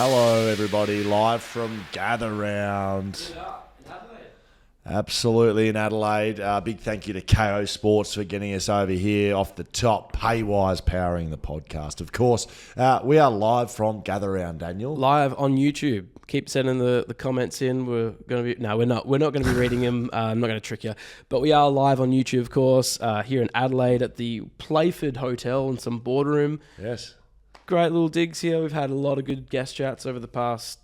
Hello, everybody, live from Gather Round. Absolutely in Adelaide. Big thank you to KO Sports for getting us over here off the top, Paywise powering the podcast. Of course, we are live from Gather Round, Daniel. Live on YouTube. Keep sending the comments in. We're not going to be reading them. I'm not going to trick you, but we are live on YouTube, of course, here in Adelaide at the Playford Hotel in some boardroom. Yes. Great little digs here. We've had a lot of good guest chats over the past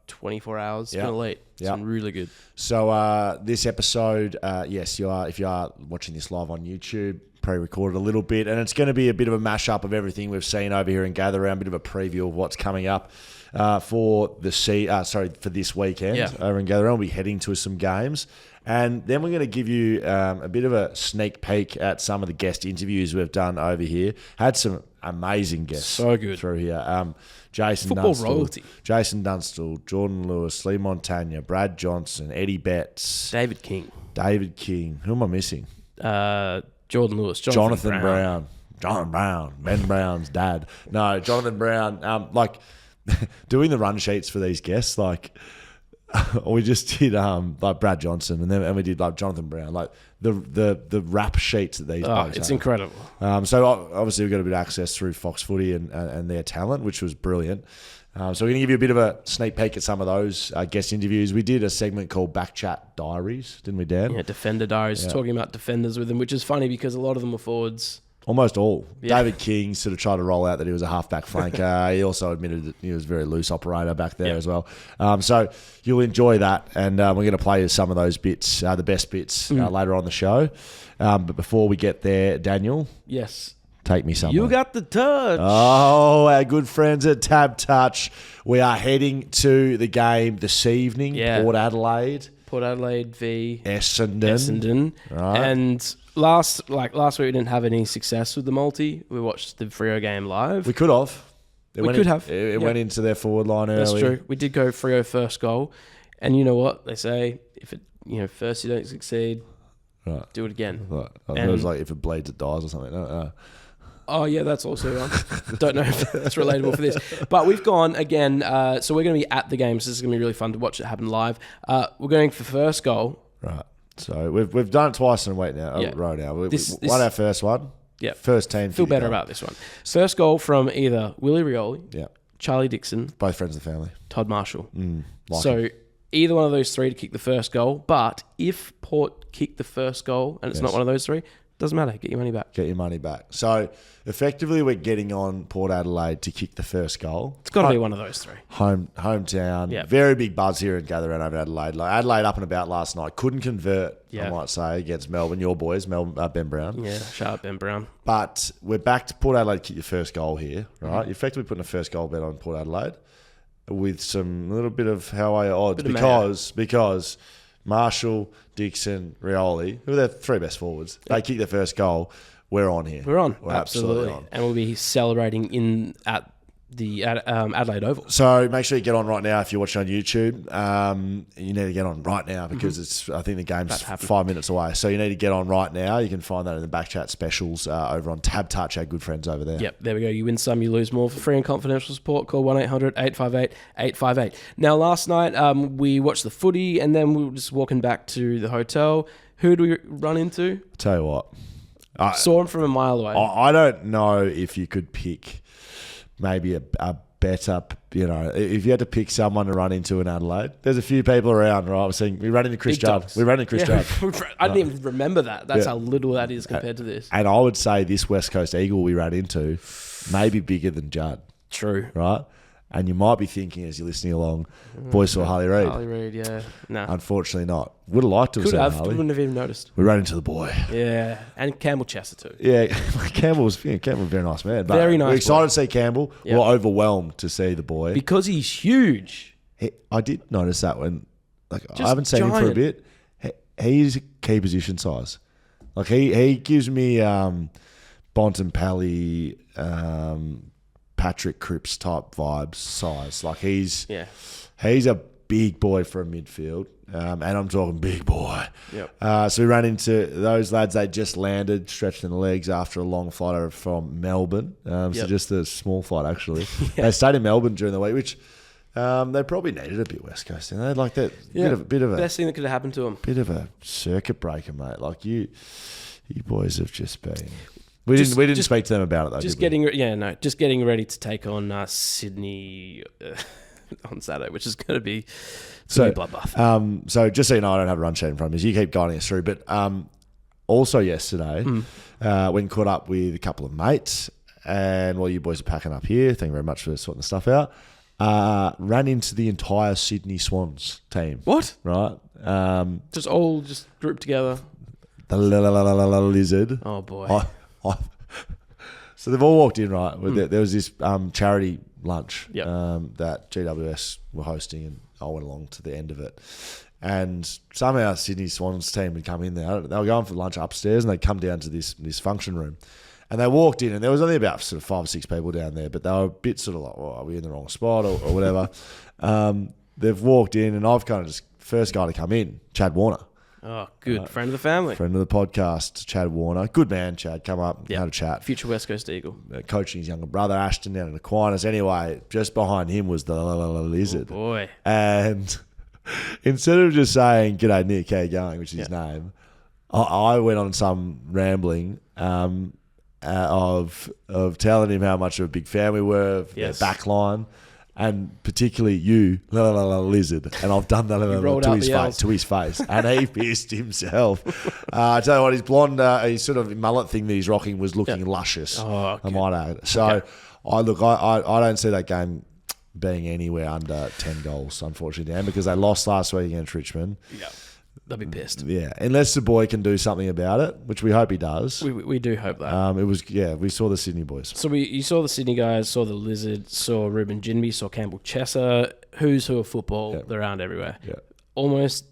24 hours. It's been elite. It's been really good. So this episode, yes, if you are watching this live on YouTube, pre-recorded a little bit, and it's going to be a bit of a mashup of everything we've seen over here in Gather Round, a bit of a preview of what's coming up for this weekend over in Gather Round. We'll be heading to some games. And then we're going to give you a bit of a sneak peek at some of the guest interviews we've done over here. Had some amazing guests through here. Jason Football Dunstall, royalty. Jason Dunstall, Jordan Lewis, Leigh Montagna, Brad Johnson, Eddie Betts. David King. Who am I missing? Jordan Lewis. Jonathan Brown. Ben Brown's dad. No, Jonathan Brown. Doing the run sheets for these guests, we just did Brad Johnson, and we did Jonathan Brown, the rap sheets that these blokes it's have. incredible. So obviously we got a bit of access through Fox Footy and their talent, which was brilliant. So we're going to give you a bit of a sneak peek at some of those guest interviews. We did a segment called BackChat Diaries, didn't we, Dan? Yeah, Defender Diaries, talking about defenders with them, which is funny because a lot of them were forwards. Almost all. Yeah. David King sort of tried to roll out that he was a halfback flanker. He also admitted that he was a very loose operator back there as well. So you'll enjoy that, and we're going to play some of those bits, the best bits, later on the show. But before we get there, Daniel. Yes. Take me somewhere. You got the touch. Oh, our good friends at TABtouch. We are heading to the game this evening. Yeah. Port Adelaide v. Essendon. Right. And last week we didn't have any success with the multi. We watched the Freo game live. We could have. It went into their forward line early. That's true. We did go Freo first goal. And you know what? They say, first you don't succeed, do it again. Right. It was if it bleeds, it dies or something. No. Oh, yeah, that's also don't know if that's relatable for this. But we've gone again. So we're going to be at the game. So this is going to be really fun to watch it happen live. We're going for first goal. Right. So we've done it twice in a week now. Yeah. Right now. We won our first one. Yeah. First team. Feel better about this one. First goal from either Willie Rioli, Charlie Dixon. Both friends of the family. Todd Marshall. So either one of those three to kick the first goal. But if Port kick the first goal and it's not one of those three, doesn't matter. Get your money back. So effectively, we're getting on Port Adelaide to kick the first goal. It's got to be one of those three. Hometown. Yeah. Very big buzz here in Gather Round over Adelaide. Adelaide up and about last night. Couldn't convert, I might say, against Melbourne. Your boys, Ben Brown. Yeah, shout out Ben Brown. But we're back to Port Adelaide to kick your first goal here, right? You're effectively putting a first goal bet on Port Adelaide with some little bit of Hawaii odds because Marshall, Dixon, Rioli, who are their three best forwards, they kick their first goal, we're on here. We're on, we're absolutely on. And we'll be celebrating at the Adelaide Oval. So make sure you get on right now if you're watching on YouTube. You need to get on right now because I think the game's 5 minutes away. So you need to get on right now. You can find that in the BackChat specials over on TABtouch, our good friends over there. Yep, there we go. You win some, you lose more. For free and confidential support, call 1-800-858-858. Now, last night we watched the footy and then we were just walking back to the hotel. Who do we run into? I'll tell you what. Saw him from a mile away. I don't know if you could pick maybe a better, if you had to pick someone to run into in Adelaide, there's a few people around, right? We're saying we ran into Chris Judd. I didn't even remember that. That's how little that is compared to this. And I would say this West Coast Eagle we ran into may be bigger than Judd. True. Right? And you might be thinking as you're listening along, boys saw Harley Reid. Harley Reid, yeah. No. Unfortunately not. Would have liked to have seen Harley. Wouldn't have even noticed. We ran into the boy. Yeah. And Campbell Chester too. Yeah. Campbell was a very nice man. But very nice. We're excited to see Campbell. Yep. We're overwhelmed to see the boy. Because he's huge. I did notice that when I haven't seen him for a bit. He's key position size. He gives me Bontempelli, Patrick Cripps type vibes size. He's a big boy for a midfield. And I'm talking big boy. Yep. So we ran into those lads. They just landed, stretching the legs after a long flight over from Melbourne. So just a small flight, actually. They stayed in Melbourne during the week, which they probably needed a bit West Coast. They'd like that bit of a best thing that could have happened to them. Bit of a circuit breaker, mate. You boys have just been. We didn't speak to them about it though. Just getting ready to take on Sydney. on Saturday, which is going to be bloodbath. So just so you know, I don't have a run sheet in front of me. So you keep guiding us through. But also yesterday, when caught up with a couple of mates, and while you boys are packing up here, thank you very much for sorting the stuff out. Ran into the entire Sydney Swans team. What? Right? Just all grouped together. The lizard. Oh boy. So they've all walked in, right? There was this charity lunch that GWS were hosting, and I went along to the end of it. And somehow Sydney Swans team had come in there. They were going for lunch upstairs, and they'd come down to this function room. And they walked in, and there was only about sort of 5 or 6 people down there, but they were a bit sort of like, oh, are we in the wrong spot or whatever? They've walked in, and I've kind of just, first guy to come in, Chad Warner. Oh, good. Friend of the family. Friend of the podcast, Chad Warner. Good man, Chad. Come up, had a chat. Future West Coast Eagle. Coaching his younger brother, Ashton, down in Aquinas. Anyway, just behind him was the lizard. Oh, boy. And instead of just saying, g'day, Nick, how you going, which is his name, I went on some rambling of telling him how much of a big fan we were of their backline, and particularly you, lizard. And I've done that to his face, and he pissed himself. I tell you what, his blonde, his sort of mullet thing that he's rocking was looking luscious. Oh, okay. I might add. So I don't see that game being anywhere under 10 goals, unfortunately, Dan, because they lost last week against Richmond. Yeah. They'll be pissed. Yeah, unless the boy can do something about it, which we hope he does. We do hope that. We saw the Sydney boys. So you saw the Sydney guys, saw the Lizard, saw Ruben Jinby, saw Campbell Chesser. Who's who of football? They're around everywhere. Yeah. Almost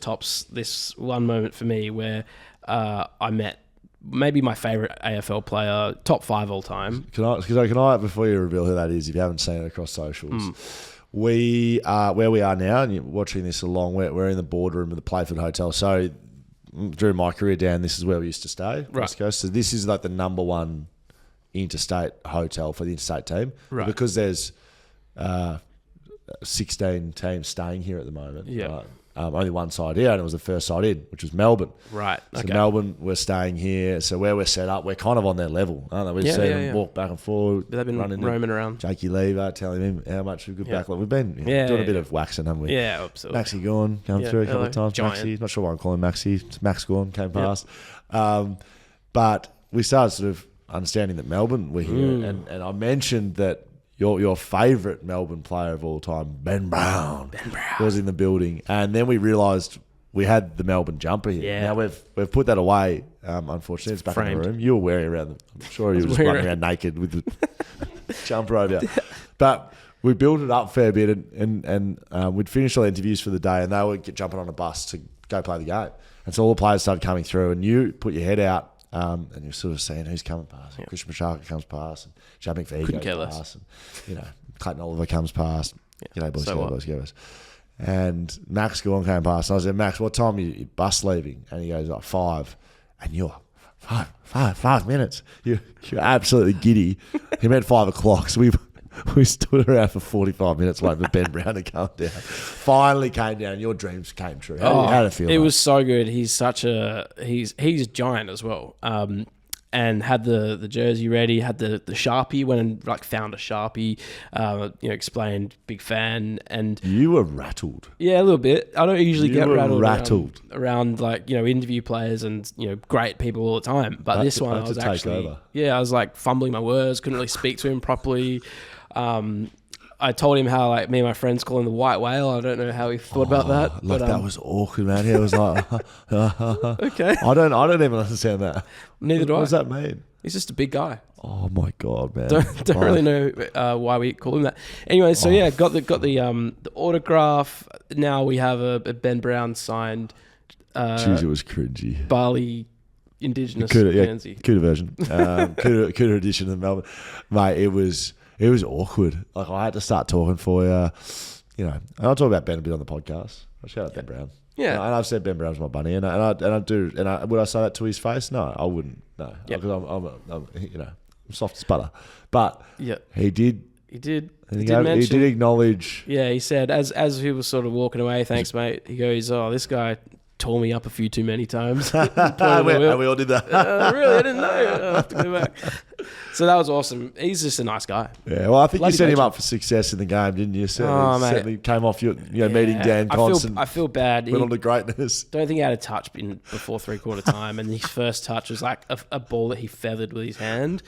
tops this one moment for me where I met maybe my favourite AFL player, top 5 all time. Can I before you reveal who that is, if you haven't seen it across socials? We are where we are now, and you're watching this along. We're in the boardroom of the Playford Hotel. So during my career, Dan, this is where we used to stay, West Coast. So this is like the number one interstate hotel for the interstate team, right? Because there's 16 teams staying here at the moment. Yeah. Right? Only one side here, and it was the first side in, which was Melbourne. Right. So Melbourne, we're staying here. So where we're set up, we're kind of on their level, aren't they? We've seen them walk back and forward. They've been roaming around. Jakey Lever, telling him how much of a good backline. We've been doing a bit of waxing, haven't we? Yeah, absolutely. Maxie Gorn come through a couple of times. Maxie, not sure why I'm calling Maxie. It's Max Gorn came past. But we started sort of understanding that Melbourne were here, and I mentioned that your favourite Melbourne player of all time, Ben Brown, was in the building, and then we realised we had the Melbourne jumper here. Yeah. Now we've put that away. Unfortunately, it's back in the room. You were wearing around. I'm sure you were just running around naked with the jumper over. But we built it up a fair bit, and we'd finished all the interviews for the day, and they would get jumping on a bus to go play the game. And so all the players started coming through, and you put your head out. And you're sort of seeing who's coming past. Yeah. Christian Machaka comes past, and Chad McVeigh goes past, and Clayton Oliver comes past. Yeah. Boys, boys. And Max Gorn came past, and I said, Max, what time are your bus leaving? And he goes, 5. And you're 5 minutes. You're absolutely giddy. He meant 5 o'clock, so we stood around for 45 minutes waiting for Ben Brown to come down. Finally came down. Your dreams came true. How did it feel? It was so good. He's he's giant as well. And had the jersey ready, had the Sharpie, went and found a Sharpie, explained, big fan. And you were rattled. Yeah, a little bit. I don't usually get rattled around interview players and great people all the time. But this one I was actually I was fumbling my words, couldn't really speak to him properly. I told him how me and my friends call him the white whale. I don't know how he thought about that. That was awkward, man. He was like, okay. I don't even understand that. Neither do I. What does that mean? He's just a big guy. Oh my god, man. Don't really know why we call him that. Anyway, so got the autograph. Now we have a Ben Brown signed. Jeez, it was cringy. Bali Indigenous Guernsey. Cooter version. Cooter edition of Melbourne. Mate, it was awkward. I had to start talking for you. And I'll talk about Ben a bit on the podcast. I'll shout out Ben Brown. Yeah. And I've said Ben Brown's my bunny, and I do. And would I say that to his face? No, I wouldn't. No, because I'm soft as butter. But he did. He did. He did acknowledge. Yeah, he said as he was sort of walking away. Thanks, mate. He goes, "Oh, this guy tore me up a few too many times. We all did that. Really, I didn't know. I'll have to go back. So that was awesome. He's just a nice guy. Yeah, well, I think you set him up for success in the game, didn't you? Certainly came off your meeting Dan Const. I feel bad. Went on to greatness. Don't think he had a touch before 3/4 time, and his first touch was like a ball that he feathered with his hand,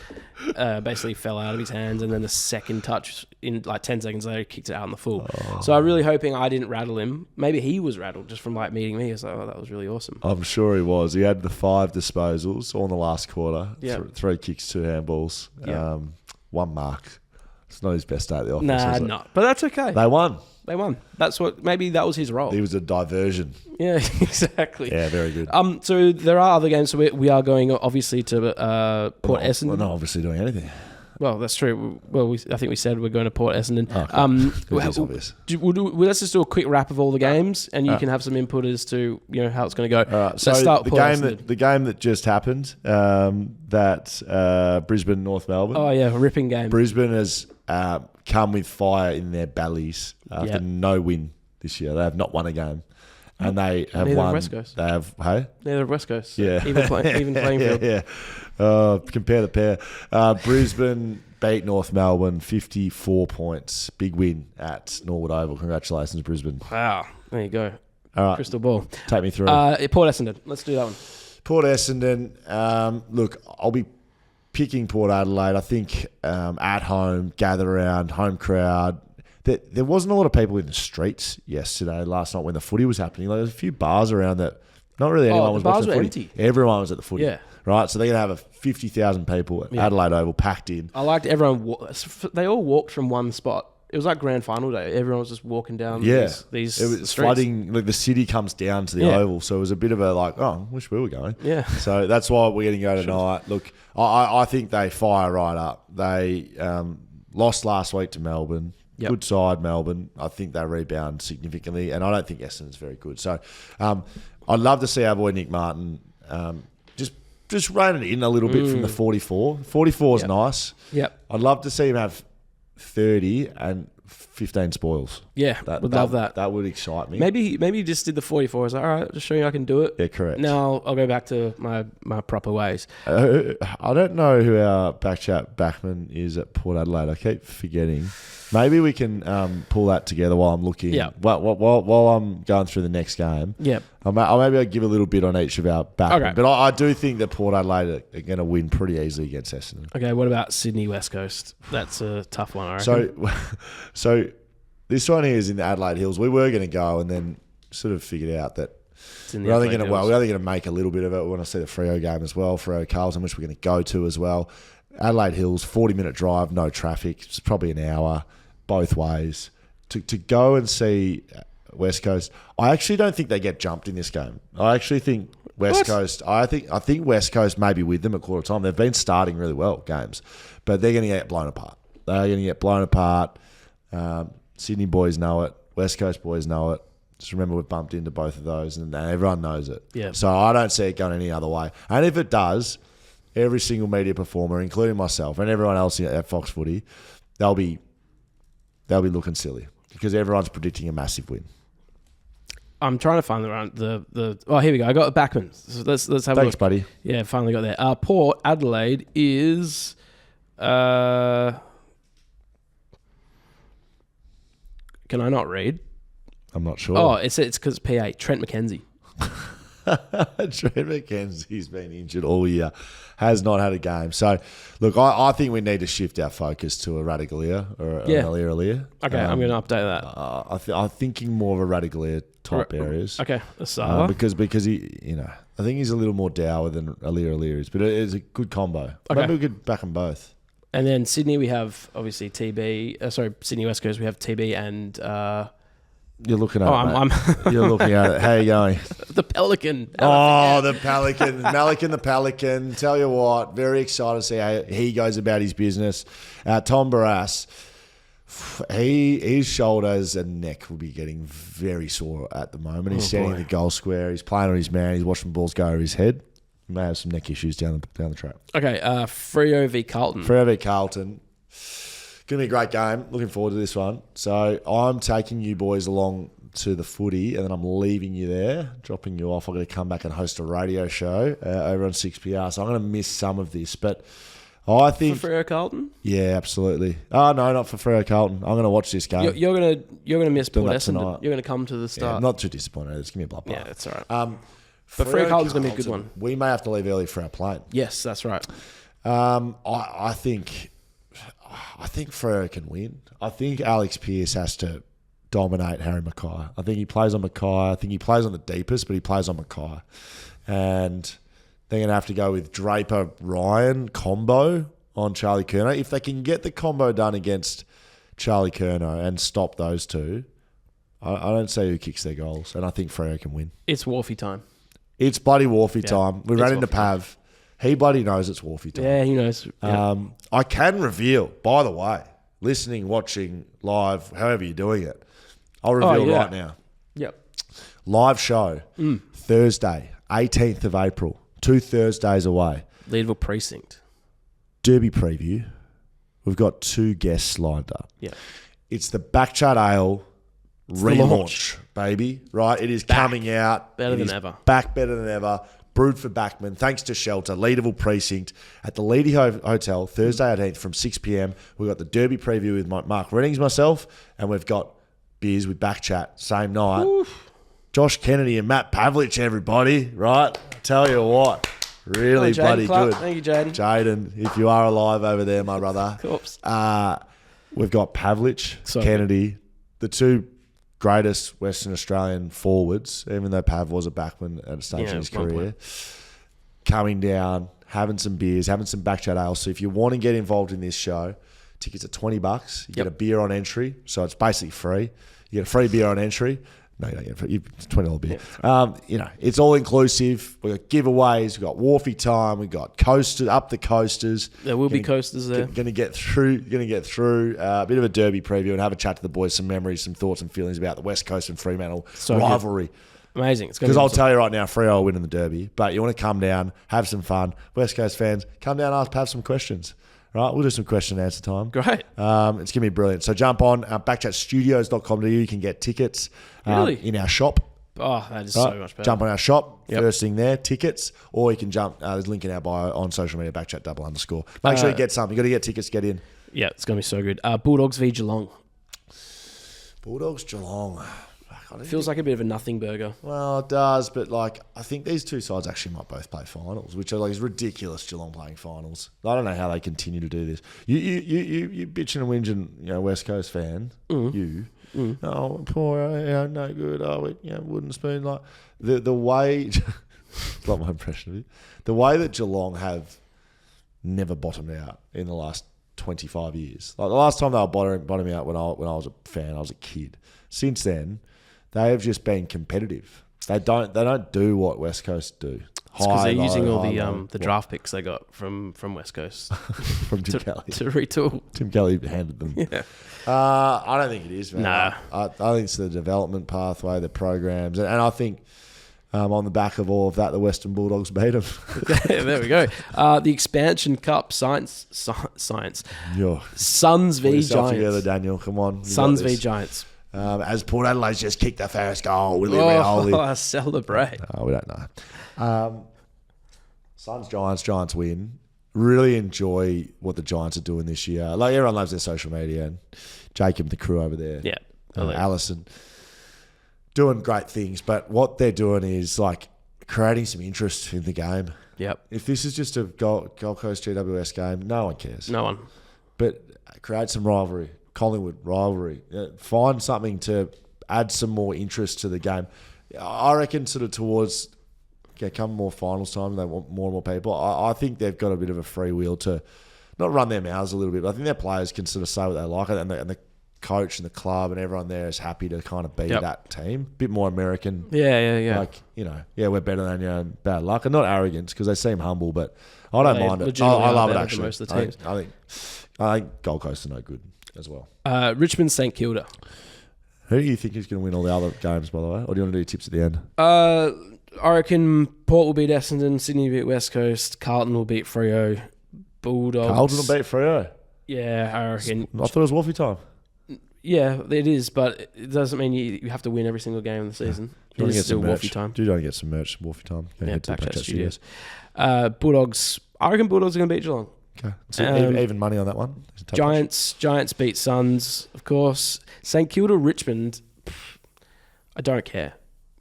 basically fell out of his hands, and then the second touch in like 10 seconds later, he kicked it out in the full. So I'm really hoping I didn't rattle him. Maybe he was rattled just from like meeting me. I was like, oh, that was really awesome. I'm sure he was. He had the 5 disposals all in the last quarter. Yep. 3 kicks, 2 handballs. Yep. 1 mark. It's not his best day at the office. Nah, not. But that's okay. They won. Maybe that was his role. He was a diversion. Yeah, exactly. Yeah, very good. So there are other games. So we are going obviously to Port Essendon. We're not obviously doing anything. Well, that's true. Well, I think we said we're going to Port Essendon. Okay. It's obvious. Let's just do a quick wrap of all the games, and you can have some input as to how it's going to go. All right. So the game that just happened, that Brisbane North Melbourne. Oh yeah, ripping game. Brisbane has come with fire in their bellies after no win this year. They have not won a game. And they have Neither won. West Coast. They have, hey? Neither of West Coast. Yeah. Even playing field. Yeah. Compare the pair. Brisbane beat North Melbourne 54 points. Big win at Norwood Oval. Congratulations, Brisbane. Wow. There you go. All right. Crystal ball. Take me through. Port Essendon. Let's do that one. Port Essendon. Look, I'll be picking Port Adelaide. I think at home, gather around, home crowd. There wasn't a lot of people in the streets last night when the footy was happening. Like, there was a few bars around that not really anyone was watching the footy. Empty. Everyone was at the footy. Yeah. Right? So they're going to have 50,000 people at Adelaide Oval packed in. I liked everyone. They all walked from one spot. It was like grand final day. Everyone was just walking down these it was streets. Flooding. Like the city comes down to the Oval. So it was a bit of a I wish we were going. Yeah. So that's why we're going to go tonight. Look, I think they fire right up. They lost last week to Melbourne. Yep. Good side, Melbourne. I think they rebound significantly, and I don't think Essendon's very good. So I'd love to see our boy Nick Martin just rein it in a little bit from the 44. 44 is nice. Yep. I'd love to see him have 30 and 15 spoils. Yeah, would love that. That would excite me. Maybe he just did the 44. I was like, all right, just show you I can do it. Yeah, correct. Now I'll go back to my proper ways. I don't know who our BackChat backman is at Port Adelaide. I keep forgetting. Maybe we can pull that together while I'm looking. Yeah. While I'm going through the next game. Yeah. Maybe I'll give a little bit on each of our backmen. Okay. But I do think that Port Adelaide are going to win pretty easily against Essendon. Okay, what about Sydney West Coast? That's a tough one, I reckon. So this one here is in the Adelaide Hills. We were going to go and then sort of figured out that we're only going to make a little bit of it. We want to see the Freo game as well, Freo Carlton, which we're going to go to as well. Adelaide Hills, 40-minute drive, no traffic. It's probably an hour both ways. To go and see West Coast, I actually don't think they get jumped in this game. I actually think West Coast. I think West Coast may be with them at quarter time. They've been starting really well games, but they're going to get blown apart. They're going to get blown apart. Sydney boys know it. West Coast boys know it. Just remember we've bumped into both of those, and everyone knows it. Yeah. So I don't see it going any other way. And if it does, every single media performer, including myself and everyone else at Fox Footy, they'll be looking silly because everyone's predicting a massive win. I'm trying to find the oh, here we go. I got a backman. So let's have a look. Thanks, buddy. Yeah, finally got there. Port Adelaide is can I not read? I'm not sure. Oh, it's because it's PA. Trent McKenzie. Trent McKenzie's been injured all year, has not had a game. So, look, I think we need to shift our focus to a Radicalier or an Alier. Okay, I'm going to update that. I'm thinking more of a Radicalier type areas. Okay, because he, I think he's a little more dour than Alier is, but it's a good combo. Okay. Maybe we could back them both. And then Sydney, we have obviously TB. Sydney West Coast, we have TB and. You're looking at it, You're looking at it. How are you going? The Pelican. Oh, the Pelican. Malikan the Pelican. Tell you what, very excited to see how he goes about his business. Tom Barras, his shoulders and neck will be getting very sore at the moment. He's standing in the goal square. He's playing on his man. He's watching balls go over his head. He may have some neck issues down the track. Okay, Freo v Carlton. Freo v Carlton. Going to be a great game. Looking forward to this one. So I'm taking you boys along to the footy, and then I'm leaving you there, dropping you off. I'm going to come back and host a radio show over on 6PR, so I'm going to miss some of this. But I think for Freo Carlton. Yeah, absolutely. Oh no, not for Freo Carlton. I'm going to watch this game. You're gonna miss Port Essendon. You're going to come to the Yeah, start. I'm not too disappointed. Just give me a blood bath. Yeah, that's all right. But Freo Carlton's going to be a good one. We may have to leave early for our plane. Yes, that's right. I think Freo can win. I think Alex Pearce has to dominate Harry Mackay. I think he plays on Mackay. I think he plays on the deepest, but he plays on Mackay. And they're going to have to go with Draper-Ryan combo on Charlie Curnow. If they can get the combo done against Charlie Curnow and stop those two, I don't see who kicks their goals. And I think Freo can win. It's Wharfie time. It's bloody Wharfie time. We ran into Pav. He bloody knows it's Wharfie time. Yeah, he knows. Yeah. I can reveal, by the way, listening, watching, live, however you're doing it, I'll reveal right now. Yep. Live show, Thursday, 18th of April, 2 Thursdays away. Leadville Precinct. Derby preview. We've got 2 guests lined up. Yeah. It's the BackChat Ale relaunch, baby. Right? It is coming out. Better than ever. Back better than ever. Brewed for Backman, thanks to Shelter, Leederville Precinct at the Leedy Hotel, Thursday 18th from 6 p.m. We've got the Derby preview with Mark Reddings, myself, and we've got beers with BackChat, same night. Oof. Josh Kennedy and Matt Pavlich, everybody, right? Tell you what, really bloody good. Thank you, Jaiden. Jaiden, if you are alive over there, my brother. Corpse. We've got Pavlich, Kennedy, the 2 greatest Western Australian forwards, even though Pav was a backman at a stage in his career, coming down, having some beers, having some BackChat Ale. So if you want to get involved in this show, tickets are $20. You get a beer on entry, so it's basically free. You get a free beer on entry. No, you don't get it. It's $20 beer. Yeah. It's all inclusive. We've got giveaways. We've got Wharfie time. We've got coasters, up the coasters. There will be coasters there. Going to get through. A bit of a derby preview and have a chat to the boys, some memories, some thoughts and feelings about the West Coast and Fremantle rivalry. Good. Amazing. Because I'll tell you right now, Freo will win in the derby. But you want to come down, have some fun. West Coast fans, come down, ask Pav some questions. Right, we'll do some question and answer time. Great. It's going to be brilliant. So jump on backchatstudios.com.au. You can get tickets in our shop. Oh, that is so much better. Jump on our shop, first thing there, tickets, or you can jump, there's a link in our bio on social media, BackChat_. Make sure you get some. You got to get tickets, get in. Yeah, it's going to be so good. Bulldogs v Geelong. Bulldogs, Geelong. Feels like a bit of a nothing burger. Well, it does, but I think these two sides actually might both play finals, which are is ridiculous. Geelong playing finals. I don't know how they continue to do this. You bitching and whinging, West Coast fan. Oh, poor, no good. Oh, wooden spoon. Like the way, it's not my impression of it. The way that Geelong have never bottomed out in the last 25 years. Like the last time they were bottoming out when I was a fan, I was a kid. Since then, they have just been competitive. They don't do what West Coast do. It's because they're using all the draft picks they got from West Coast from Tim Kelly to retool. Tim Kelly handed them. Yeah. I don't think it is, man. Nah. I think it's the development pathway, the programs, and I think on the back of all of that, the Western Bulldogs beat them. There we go. The Expansion Cup science. Suns v Giants. Together, Daniel. Come on. Suns v Giants. As Port Adelaide's just kicked the first goal. Willie Rioli. Celebrate. We don't know. Suns, Giants win. Really enjoy what the Giants are doing this year. Like everyone loves their social media and Jacob, the crew over there. Yeah. Allison. Doing great things. But what they're doing is creating some interest in the game. Yep. If this is just a Gold Coast GWS game, no one cares. No one. But create some rivalry. Collingwood rivalry. Find something to add some more interest to the game. I reckon sort of towards come more finals time, they want more and more people. I think they've got a bit of a free wheel to not run their mouths a little bit, but I think their players can sort of say what they like, and the coach and the club and everyone there is happy to kind of be that team. A bit more American. Yeah. We're better than you and bad luck. And not arrogance because they seem humble, but I don't mind it. I love it actually. Most of the teams. I think Gold Coast are no good as well. Richmond St Kilda. Who do you think is going to win all the other games, by the way? Or do you want to do tips at the end? I reckon Port will beat Essendon, Sydney will beat West Coast, Carlton will beat Freo, Bulldogs. Carlton will beat Freo? Yeah, I reckon. I thought it was Wolfie time. Yeah, it is, but it doesn't mean you have to win every single game in the season. Do you want to It get is still some merch? Wolfie time. Do you want to get some merch? Wolfie time. Go Yeah, to the BackChat Studios. Bulldogs. I reckon Bulldogs are going to beat Geelong. Okay. So even money on that one. Giants beat Suns, of course. St Kilda, Richmond. I don't care.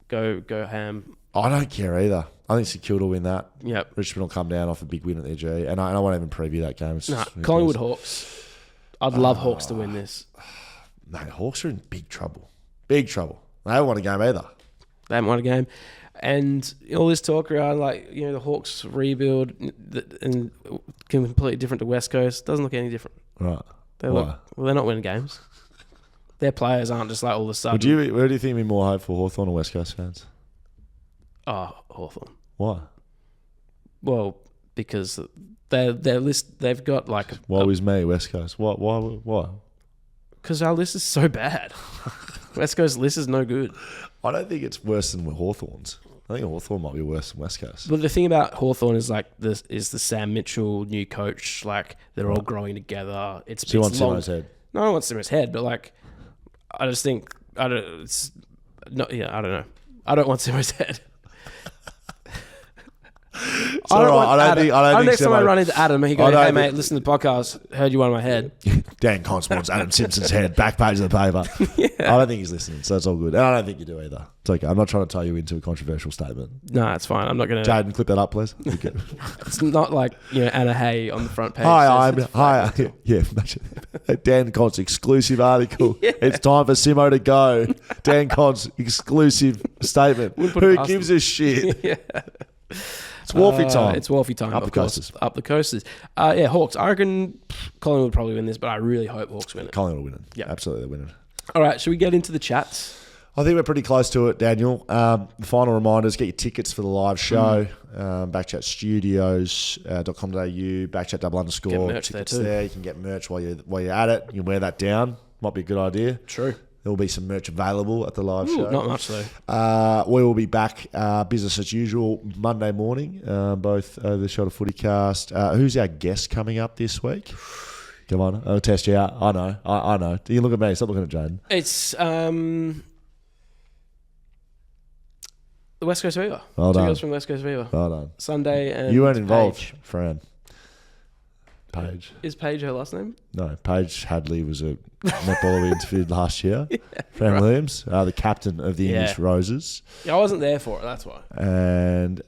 Go ham. I don't care either. I think St Kilda will win that. Yep. Richmond will come down off a big win at their G. And I won't even preview that game. Collingwood Hawks. I'd love Hawks to win this. Mate, Hawks are in big trouble. Big trouble. They haven't won a game either. They haven't won a game. And all this talk around, the Hawks rebuild and completely different to West Coast doesn't look any different. Right. They're not winning games. Their players aren't just all of a sudden. Where do you think would be more hope for Hawthorn or West Coast fans? Oh, Hawthorn. Why? Well, because their list, they've got Why was me West Coast? Why? Because our list is so bad. West Coast list is no good. I don't think it's worse than Hawthorn's. I think Hawthorn might be worse than West Coast. But the thing about Hawthorn is the Sam Mitchell new coach. They're all growing together. So you want Simo's head? No, I don't want Simo's head, but I just think I don't. It's not. Yeah, I don't know. I don't want Simo's head. I don't think next time I run into Adam, he goes, "Hey mate, listen to the podcast. Heard you won my head." Dan Const wants Adam Simpson's head. Back page of the paper. Yeah. I don't think he's listening, so it's all good. And I don't think you do either. It's okay. I'm not trying to tie you into a controversial statement. No, it's fine. I'm not going to. Jaiden, clip that up, please. It's not Anna Hay on the front page. Hi. Yeah, Dan Const exclusive article. Yeah. It's time for Simo to go. Dan Const exclusive statement. Who gives a shit? Yeah. It's Wolfie time. It's Wolfie time. Up the coasters. Up the coasters. Hawks. I reckon Collingwood will probably win this, but I really hope Hawks win it. Collingwood will win it. Yeah, absolutely win it. All right, should we get into the chats? I think we're pretty close to it, Daniel. The final reminders: get your tickets for the live show. BackChat Studios.com.au. BackChat _. Get merch tickets there too. there. You can get merch while you're at it. You can wear that down. Might be a good idea. True. There will be some merch available at the live show. Not much though. We will be back business as usual Monday morning, both over the Shot of Footy cast. Who's our guest coming up this week? Come on, I'll test you out. I know. I know. You look at me. Stop looking at Jaiden. It's the West Coast Fever. Well done. Two girls from West Coast Fever. Well done. Sunday and you weren't involved, Paige. Fran. Paige. Is Paige her last name? No, Paige Hadley was a netballer we interviewed last year. Yeah, Fran Williams, the captain of the English Roses. Yeah, I wasn't there for it, that's why. And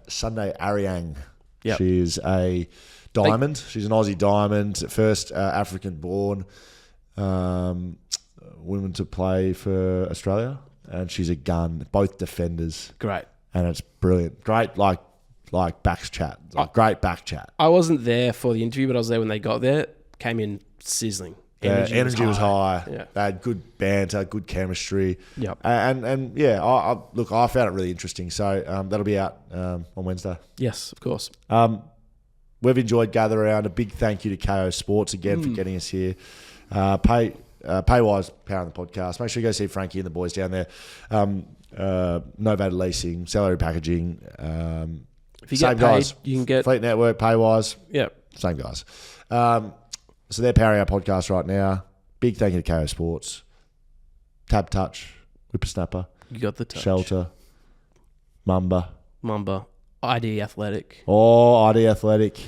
Sunday, Ariang. Yep. She is a diamond. She's an Aussie diamond. First African-born woman to play for Australia. And she's a gun. Both defenders. Great. And it's brilliant. Great, like BackChat. Great BackChat. I wasn't there for the interview, but I was there when they got there. Came in sizzling. Energy was high. Yeah. They had good banter, good chemistry. Yep. And yeah, I found it really interesting. So that'll be out on Wednesday. Yes, of course. We've enjoyed Gather Around. A big thank you to KO Sports again for getting us here. Paywise powering the podcast. Make sure you go see Frankie and the boys down there. Novated Leasing, Salary Packaging. If you get paid, you can get Fleet Network, Paywise. Yep. Same guys. So they're powering our podcast right now. Big thank you to KO Sports. TABtouch, Whippersnapper. You got the touch. Shelter. Mamba. ID Athletic. Oh, ID Athletic.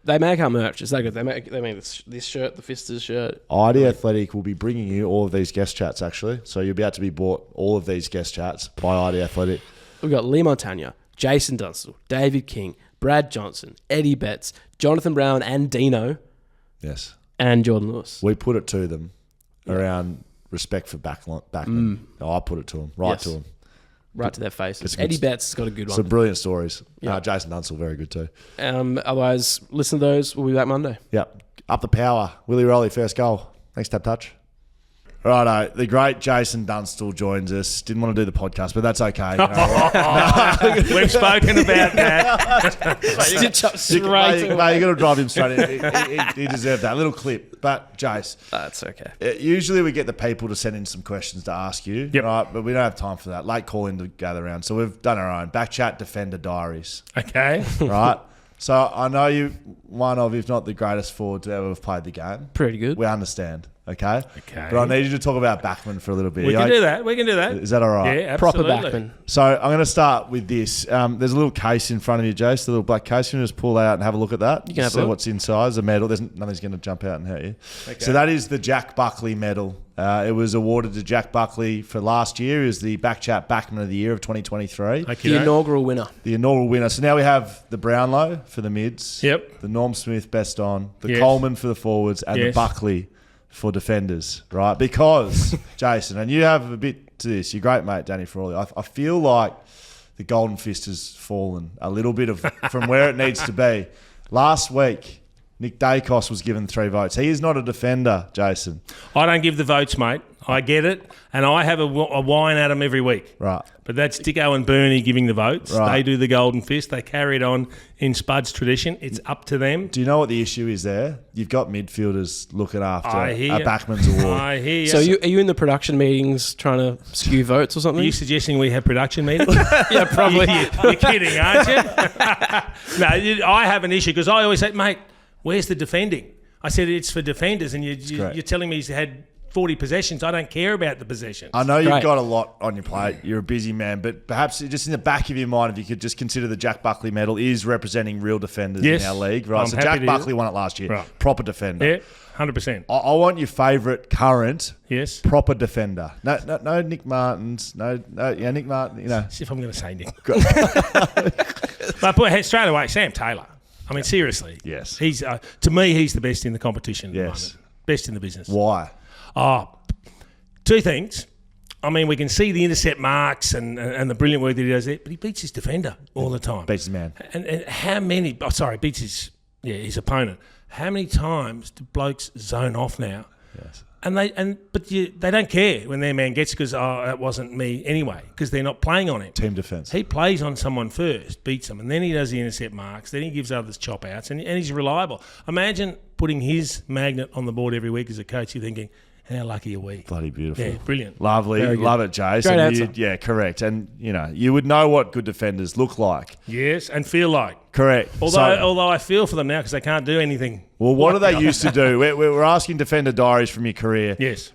They make our merch. It's that good. They make this shirt, the Fisters shirt. ID Athletic will be bringing you all of these guest chats, actually. So you'll be able to be bought all of these guest chats by ID Athletic. We've got Leigh Montagna, Jason Dunstall, David King, Brad Johnson, Eddie Betts, Jonathan Brown and Dino. Yes. And Jordan Lewis. We put it to them around respect for backmen. I put it to them, to them. Right to their faces. Eddie Betts has got a good one. Some brilliant stories. Yeah. Jason Dunstall, very good too. Otherwise, listen to those. We'll be back Monday. Yep. Up the power. Willie Rolly, first goal. Thanks, TABtouch. Righto, the great Jason Dunstall joins us. Didn't want to do the podcast, but that's okay. We've spoken about that. Stitch up straight away. Mate, you got to drive him straight in. He deserved that. Little clip. But, Jace. That's okay. Usually we get the people to send in some questions to ask you, right? But we don't have time for that. Late call in to gather around. So we've done our own. BackChat Defender Diaries. Okay. Right? So I know you one of, if not the greatest forward to ever have played the game. Pretty good. We understand. Okay. Okay. But I need you to talk about backman for a little bit. We can do that. We can do that. Is that all right? Yeah, Proper absolutely. backman. So I'm going to start with this. There's a little case in front of you, Jace, the little black case. You can just pull that out and have a look at that. You can have a see look. what's inside. It's a medal. Nothing's going to jump out and hurt you. Okay. So that is the Jack Buckley medal. It was awarded to Jack Buckley for last year as the BackChat Backman of the Year of 2023. Okay. The inaugural winner. The inaugural winner. So now we have the Brownlow for the mids. Yep. The Norm Smith best on. The Yes. Coleman for the forwards. And the Yes. Buckley for defenders, right? Because, Jason, and you have a bit to this, your great mate, Danny Frawley, I feel like the Golden Fist has fallen a little bit from where it needs to be. Last week, Nick Dacos was given 3 votes. He is not a defender, Jason. I don't give the votes, mate. I get it. And I have a wine at them every week. Right. But that's Dicko and Bernie giving the votes. Right. They do the Golden Fist. They carry it on in Spud's tradition. It's up to them. Do you know what the issue is there? You've got midfielders looking after I a hear you. Backman's Award. I hear you. So are you in the production meetings trying to skew votes or Are something? you suggesting we have production meetings? Yeah, probably. You're kidding, aren't you? No, I have an issue because I always say, mate, where's the defending? I said it's for defenders, and you're telling me he's had 40 possessions. I don't care about the possessions. I know you've Great. got a lot on your plate. You're a busy man, but perhaps just in the back of your mind, if you could just consider the Jack Buckley medal is representing real defenders Yes. in our league, right? I'm So happy Jack to Buckley hear won it last year. Right. Proper defender. Yeah, 100%. I want your favourite current Yes. proper defender. No Nick Martins. No, Nick Martin. You know, As if I'm going to say Nick. But straight away, Sam Taylor. I mean, seriously. Yes. He's to me, he's the best in the competition at the Yes. moment. Best in the business. why? Oh, 2 things. I mean, we can see the intercept marks and the brilliant work that he does there, but he beats his defender all the time. Beats his man. And how many? Beats his opponent. How many times do blokes zone off now? Yes. But they don't care when their man gets because that wasn't me anyway because they're not playing on him. Team defence. He plays on someone first, beats them, and then he does the intercept marks. Then he gives others chop outs, and he's reliable. Imagine putting his magnet on the board every week as a coach. You're thinking, how lucky are we? Bloody beautiful. Yeah, brilliant. Lovely. Very good. Love it, Jace. Great And answer. yeah, correct. And, you would know what good defenders look like. Yes, and feel like. Correct. Although I feel for them now because they can't do anything. Well, what do they used to do? We're asking defender diaries from your career. Yes.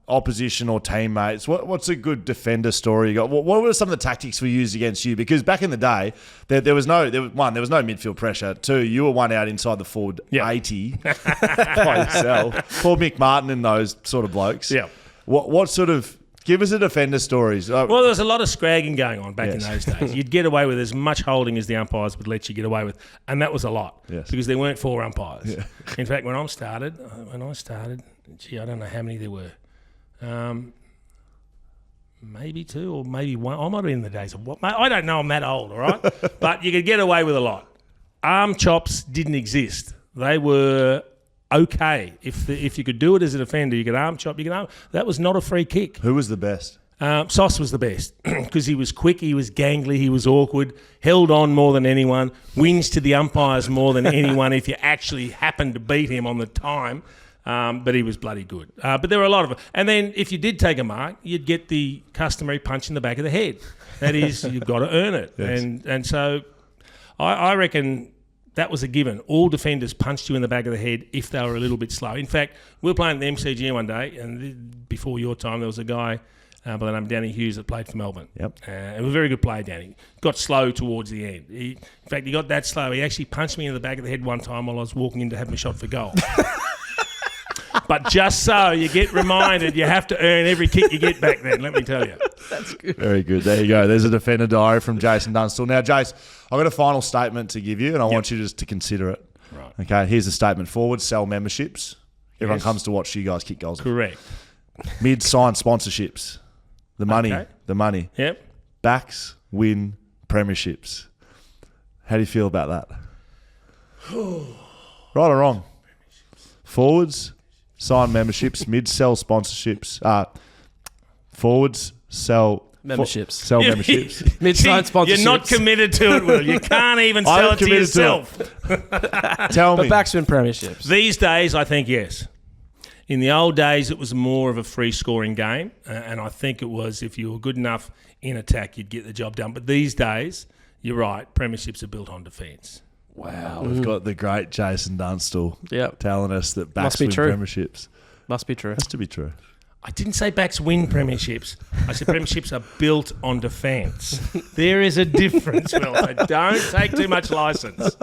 Opposition or teammates. What's a good defender story you got? What were some of the tactics we used against you? Because back in the day, there was no midfield pressure. 2, you were one out inside the forward 80 by yourself. Poor Mick Martin and those sort of blokes. Yeah. What sort of give us a defender stories? Well, there was a lot of scragging going on back in Yes. those days. You'd get away with as much holding as the umpires would let you get away with, and that was a lot Yes. because there weren't 4 umpires. In fact, when I started, I don't know how many there were. Maybe 2 or maybe 1. I might have been in the days of what? I don't know. I'm that old, all right? But you could get away with a lot. Arm chops didn't exist. They were okay. If you could do it as a defender, you could arm chop. That was not a free kick. Who was the best? Sauce was the best because he was quick, he was gangly, he was awkward, held on more than anyone, wins to the umpires more than anyone if you actually happened to beat him on the time. But he was bloody good. But there were a lot of them. And then if you did take a mark, you'd get the customary punch in the back of the head. That is, you've got to earn it. Yes. And so I reckon that was a given. All defenders punched you in the back of the head if they were a little bit slow. In fact, we were playing at the MCG one day, and before your time, there was a guy by the name of Danny Hughes that played for Melbourne. Yep. It was a very good player, Danny. Got slow towards the end. In fact, he got that slow. He actually punched me in the back of the head one time while I was walking in to have my shot for goal. But just so you get reminded, you have to earn every kick you get back then, let me tell you. That's good. Very good. There you go. There's a defender diary from Jason Dunstall. Now, Jace, I've got a final statement to give you, and I want you just to consider it. Right. Okay, here's the statement. Forward, sell memberships. Everyone Yes. comes to watch you guys kick goals. Correct. Mid, sign sponsorships. The money. Okay. The money. Yep. Backs, win premierships. How do you feel about that? Right or wrong? Forwards, sign memberships. Mid, sell sponsorships. Forwards, sell Memberships. Sell memberships. Mid-sign sponsorships. You're not committed to it, Will. You can't even I sell am it to committed to yourself. Tell But me. backspin premierships. These days, I think yes. In the old days, it was more of a free scoring game, and I think it was if you were good enough in attack, you'd get the job done. But these days, you're right, premierships are built on defence. Wow, we've got the great Jason Dunstall Yep. telling us that Must be backspin true. premierships. Must be true. Has to be true. I didn't say backs win premierships. I said premierships are built on defence. There is a difference, Will. So don't take too much licence.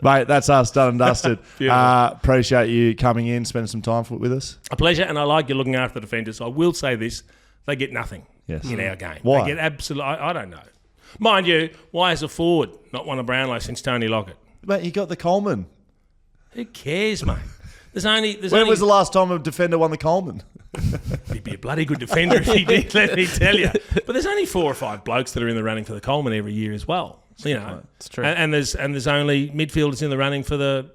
Mate, that's us done and dusted. Appreciate you coming in, spending some time with us. A pleasure, and I like you looking after the defenders. I will say this, they get nothing in our game. Why? They get absolutely, I don't know. Mind you, why has a forward not won a Brownlow since Tony Lockett? Mate, you got the Coleman. Who cares, mate? When was the last time a defender won the Coleman? He'd be a bloody good defender if he did, let me tell you. But there's only 4 or 5 blokes that are in the running for the Coleman every year as well. You know, it's true. And there's only midfielders in the running for the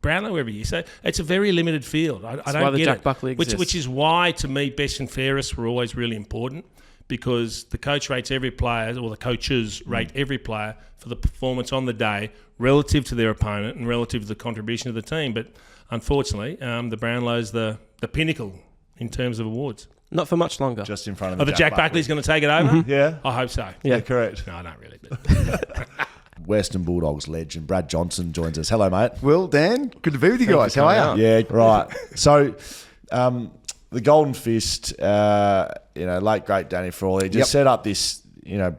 Brownlow every year. So it's a very limited field. I don't why the get Jack it. Buckley exists. Which is why, to me, best and fairest were always really important, because the coach rates every player, or the coaches rate every player for the performance on the day relative to their opponent and relative to the contribution of the team. But unfortunately, the Brownlow's the pinnacle in terms of awards. Not for much longer. Just in front of The Jack Buckley's going to take it over? Mm-hmm. Yeah. I hope so. Yeah, correct. No, I don't really. But Western Bulldogs legend Brad Johnson joins us. Hello, mate. Will, Dan, good to be with you guys. How are you? Yeah, right. So, the Golden Fist, late great Danny Frawley just set up this,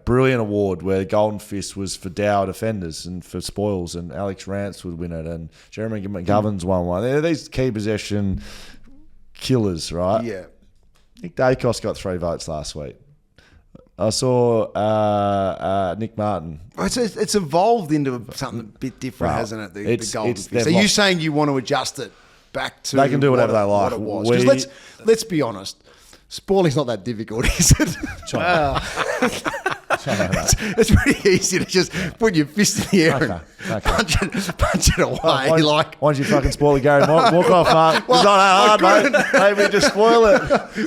brilliant award where the Golden Fist was for dour defenders and for spoils, and Alex Rance would win it, and Jeremy McGovern's won one. They're these key possession killers, right? Yeah. Nick Dacos got 3 votes last week. I saw Nick Martin. It's evolved into something a bit different, hasn't it? The Golden Fist. Are you saying you want to adjust it back to? They can do whatever they like. What it was. 'Cause let's be honest. Spoiling's not that difficult, is it? It's pretty easy to just put your fist in the air and punch it away. Why don't you fucking spoil the Gary? Walk off, Mark. It's not that hard, mate. Maybe just spoil it.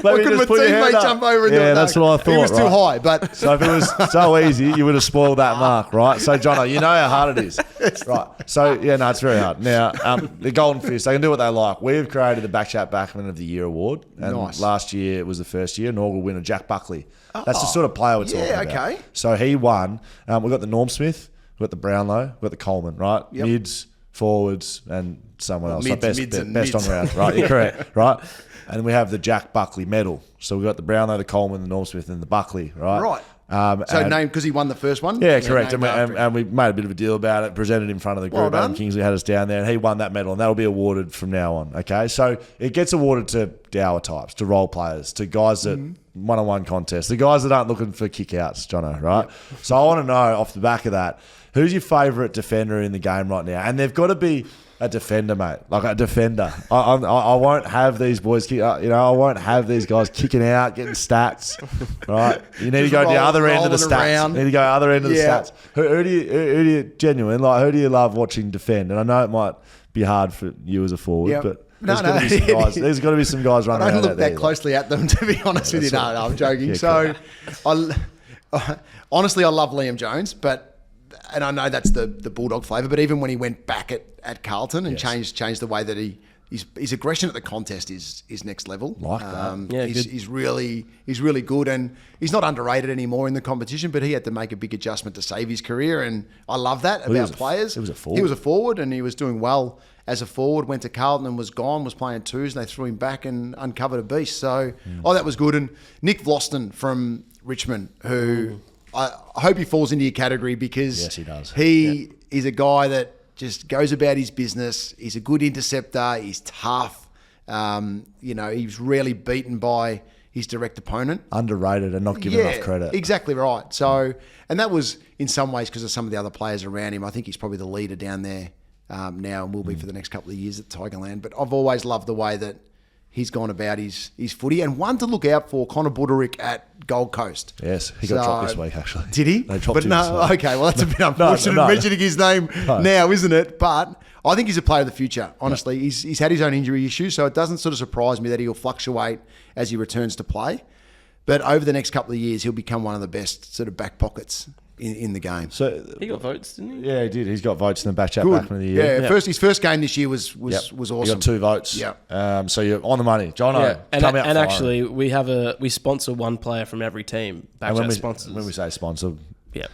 Why couldn't my teammate jump over and do it? Yeah, that's what I thought. It was too high, but... So if it was so easy, you would have spoiled that mark, right? So, Jono, you know how hard it is. Right. So, it's very hard. Now, the Golden Fist, they can do what they like. We've created the BackChat Backman of the Year award. And last year, it was the first year, inaugural winner, Jack Buckley. That's the sort of player we're talking about. Yeah, okay. So he won. We've got the Norm Smith, we've got the Brownlow, we've got the Coleman, right? Yep. Mids, forwards, and someone else. Mids, best on round, right? You're correct, right? And we have the Jack Buckley medal. So we've got the Brownlow, the Coleman, the Norm Smith, and the Buckley, right? Right. So named because he won the first one? Yeah, correct. And we made a bit of a deal about it, presented in front of the group. Adam Kingsley had us down there, and he won that medal, and that'll be awarded from now on, okay? So it gets awarded to dour types, to role players, to guys that one-on-one contests, the guys that aren't looking for kick-outs, Jono, right? Yep. So I want to know, off the back of that, who's your favourite defender in the game right now? And they've got to be a defender, mate. Like a defender. I won't have these boys kick. I won't have these guys kicking out, getting stats. Right? You need to go to the other end of the stats. You need to go other end of the stats. Who do you genuine? Like, who do you love watching defend? And I know it might be hard for you as a forward, but. There's got to be some guys running around. I don't look that closely at them, to be honest with you. No, I'm joking. Honestly, I love Liam Jones, and I know that's the Bulldog flavour, but even when he went back at Carlton and changed the way that his aggression at the contest is next level. Like that. He's really good, and he's not underrated anymore in the competition, but he had to make a big adjustment to save his career, and I love that about players. He was a forward. He was a forward, and he was doing well as a forward, went to Carlton and was gone, was playing twos, and they threw him back and uncovered a beast. So, that was good. And Nick Vlosten from Richmond, who I hope he falls into your category, because yes, he does. He is a guy that just goes about his business. He's a good interceptor. He's tough. He's rarely beaten by his direct opponent. Underrated and not given enough credit. Exactly right. So, and that was in some ways because of some of the other players around him. I think he's probably the leader down there now, and will be for the next couple of years at Tigerland. But I've always loved the way that he's gone about his footy. And one to look out for, Connor Buderick at Gold Coast. Yes, he got dropped this week, actually. Did he? They dropped him. Okay, well, that's a bit unfortunate mentioning his name now, isn't it? But I think he's a player of the future, honestly. He's had his own injury issues, so it doesn't sort of surprise me that he'll fluctuate as he returns to play. But over the next couple of years, he'll become one of the best sort of back pockets in the game. So he got votes, didn't he? Yeah, he did. He's got votes in the BackChat Backman of the Year. Yeah, his first game this year was awesome. He got 2 votes. Yeah. So you're on the money, Jono. And actually, we sponsor one player from every team. BackChat sponsors. When we say sponsor, Yeah.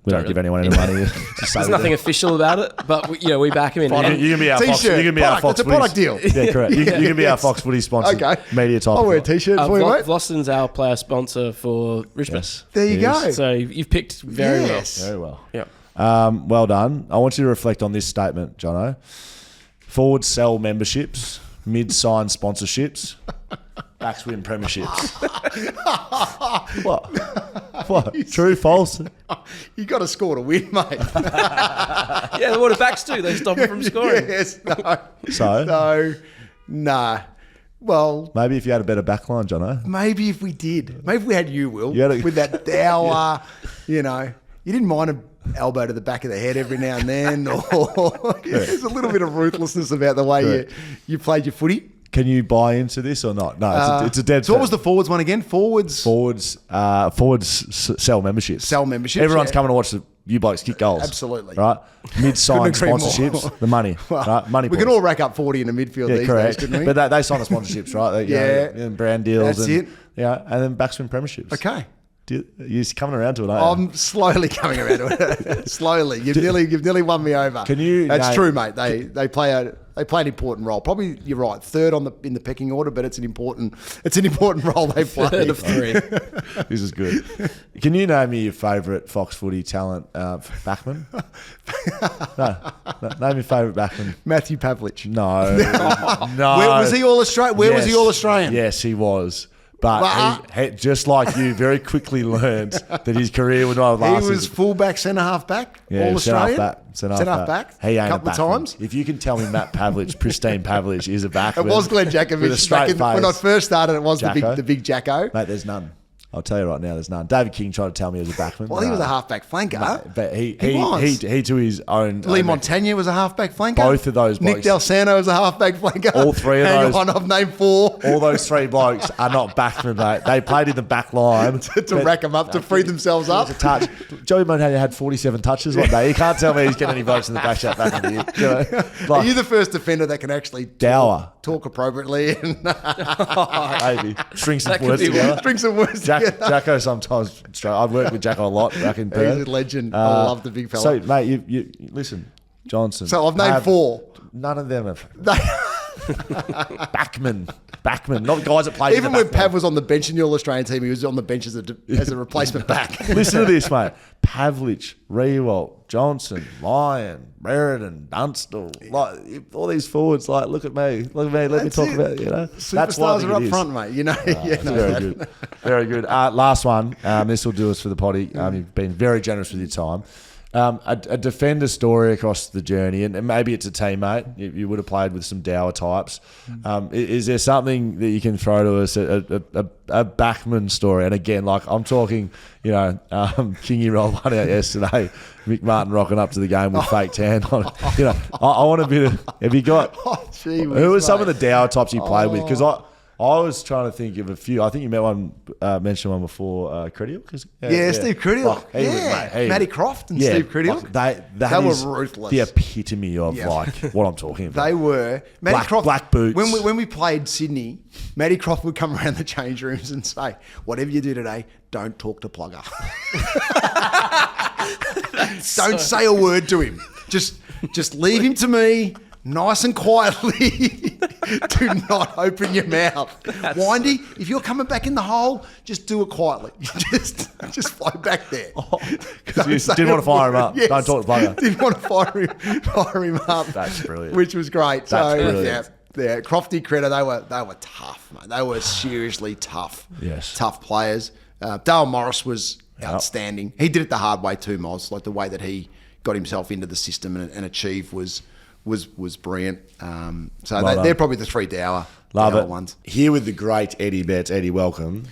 We don't give anyone any money. There's nothing official about it, but we back him in. You can be our Fox. You can be our Fox. It's a product deal. Yeah, correct. You can be our Fox Footy sponsor. Okay. Media type. I'll wear a t-shirt for you, mate. Vlosston's our player sponsor for Richmond. Yes. There you go. So you've picked very Very well. Yeah. Well done. I want you to reflect on this statement, Jono. Forwards sell memberships, mid sign sponsorships, backs win premierships. What? True, false? You got to score to win, mate. Yeah, what do backs do? They stop him from scoring. Yes, no. So? Nah. Well, Maybe if you had a better backline, Jono. maybe if we did. Maybe if we had you, Will, You had a- with that dour, you didn't mind an elbow to the back of the head every now and then, or there's a little bit of ruthlessness about the way you played your footy. Can you buy into this or not? No, it's a dead. So what was the forwards one again? Forwards sell memberships. sell memberships. Everyone's yeah. coming to watch you blokes kick goals. Absolutely. Right? Mid-sign Couldn't agree more. sponsorships, the money. Right? Money. We can boys. all rack up 40 in the midfield these days, couldn't we? But they sign the sponsorships, right? And brand deals. That's and, it. Yeah, and then backswing premierships. Okay. You're coming around to it, aren't you? I'm slowly coming around to it. Slowly. You've nearly won me over. Can you That's name- true, mate. They play an important role. Probably you're right. Third in the pecking order, but it's an important role they play. Third of three. This is good. Can you name me your favourite Fox Footy talent backman? No. Name your favourite backman. Matthew Pavlich. No. No. Where was he all Australian? Was he all Australian? Yes, he was. But he, just like you, very quickly learned that his career would not last. He was fullback, centre half back, Yeah, all Australian. Centre half back. He ain't couple a of backman. times. If you can tell me Matt Pavlich, pristine Pavlich, is a backman. It was Glenn with a Jakovic straight back when I first started. It was Jacko. the big Jacko. Mate, there's none. I'll tell you right now, there's none. David King tried to tell me he was a backman. Well, he was a half-back flanker. Mate, but he was. he to his own. Leigh Montagna was a half-back flanker. Both of those Nick blokes. Del Sano was a half-back flanker. All three of those. Hang on, I've named four. All those three blokes are not backmen, mate. They played in the back line. to rack them up, to free themselves up. A touch. Joey Montagna had 47 touches one day. You can't tell me he's getting any votes in the back back in the year. You know? Are you the first defender that can actually talk appropriately and maybe string some That could words be together? string some words together? Jacko sometimes. I've worked with Jacko a lot back in Perth. He's a legend. I love the big fella. So, mate, you listen, Johnson. So I've named four. None of them have. Backman, not guys that played. Even in the when back Pav line. was on the bench in the All-Australian team, he was on the bench as a replacement back. Listen to this, mate. Pavlich, Rewalt, Johnson, Lyon, Meriden, Dunstall, like all these forwards. Like, look at me. Let me talk about it. You know, Superstars are up front, mate. You know. Very good, very good. Last one. This will do us for the potty. You've been very generous with your time. A defender story across the journey, and maybe it's a teammate. You would have played with some dour types. Is there something that you can throw to us? A backman story, and again, like I'm talking, Kingy rolled one out yesterday. Mick Martin rocking up to the game with fake tan on. I want a bit of. Have you got? Gee whiz, who were some mate. of the dour types you played with? Because I was trying to think of a few. I think you mentioned one before, Credial. Steve Credial. Matty Croft and Steve Credial. They were ruthless. The epitome of what I'm talking about. They were. Matty Croft, black boots. When we played Sydney, Matty Croft would come around the change rooms and say, "Whatever you do today, don't talk to Plugger. Don't say a word to him. Just leave him to me." Nice and quietly. Do not open your mouth. Windy, if you're coming back in the hole, just do it quietly. Just fly back there. Because you didn't want to fire him up. Yes. Don't talk to Plugger. Didn't want to fire him up. That's brilliant. Which was great. That's brilliant. Yeah, Crofty Credit, they were tough, mate. They were seriously tough. Yes. Tough players. Dale Morris was outstanding. He did it the hard way too, Moz. Like the way that he got himself into the system and achieved was brilliant. They're probably the three dour ones. Here with the great Eddie Betts. Eddie, welcome.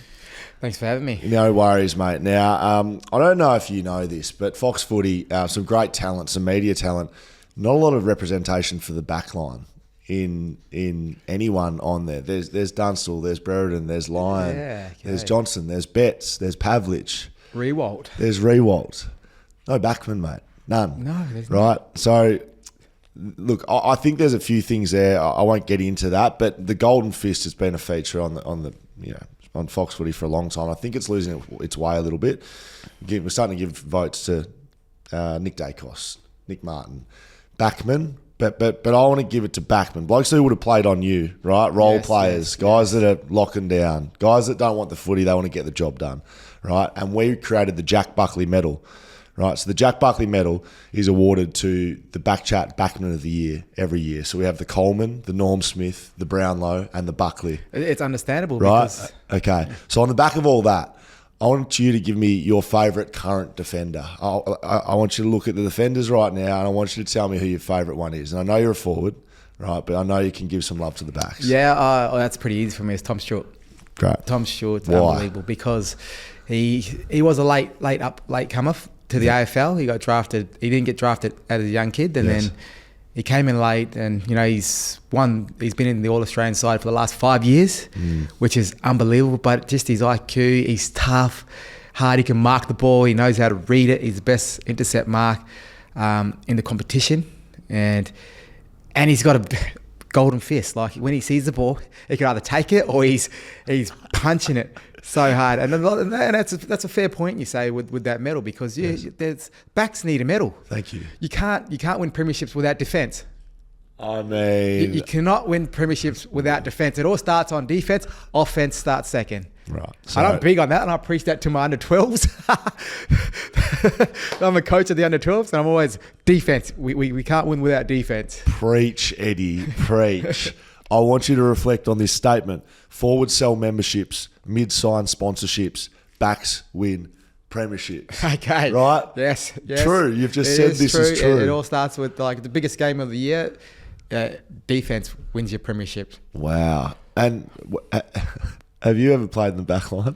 Thanks for having me. No worries, mate. Now, I don't know if you know this, but Fox Footy, some great talent, some media talent, not a lot of representation for the back line in anyone on there. There's Dunstall, there's Brereton, there's Lyon, there's Johnson, there's Betts, there's Pavlich. Rewalt. There's Rewalt. No backman, mate. None. No, there's right? So, look, I think there's a few things there. I won't get into that, but the Golden Fist has been a feature on the on Fox Footy for a long time. I think it's losing its way a little bit. We're starting to give votes to Nick Dacos, Nick Martin, Backman. But I want to give it to Backman. Blokes who would have played on you, right? Role players, guys that are locking down, guys that don't want the footy, they want to get the job done, right? And we created the Jack Buckley Medal, right? So the Jack Buckley Medal is awarded to the BackChat Backman of the Year every year. So we have the Coleman, the Norm Smith, the Brownlow, and the Buckley. It's understandable, right? Because Okay. So on the back of all that, I want you to give me your favourite current defender. I want you to look at the defenders right now, and I want you to tell me who your favourite one is. And I know you're a forward, right? But I know you can give some love to the backs. Yeah, that's pretty easy for me. It's Tom Stewart. Great. Tom Stewart's Why? unbelievable because he was a late comer to the AFL. He got drafted. He didn't get drafted as a young kid, and then he came in late, and he's been in the All-Australian side for the last 5 years, which is unbelievable. But just his IQ, he's tough, hard. He can mark the ball. He knows how to read it. He's the best intercept mark in the competition, and he's got a golden fist. Like when he sees the ball, he can either take it or he's punching it so hard. And that's a fair point you say with that medal, because there's backs need a medal. Thank you. You can't win premierships without defence. I mean, you cannot win premierships without defence. It all starts on defence. Offence starts second. right. And I'm big on that, and I preach that to my under 12s. I'm a coach of the under 12s, and I'm always defence. We can't win without defence. Preach, Eddie, preach. I want you to reflect on this statement. Forward sell memberships, mid-sign sponsorships, backs win premierships. Okay. Right? Yes. True. You've just said this is true. It all starts with like the biggest game of the year. Defense wins your premiership. Wow. And have you ever played in the back line?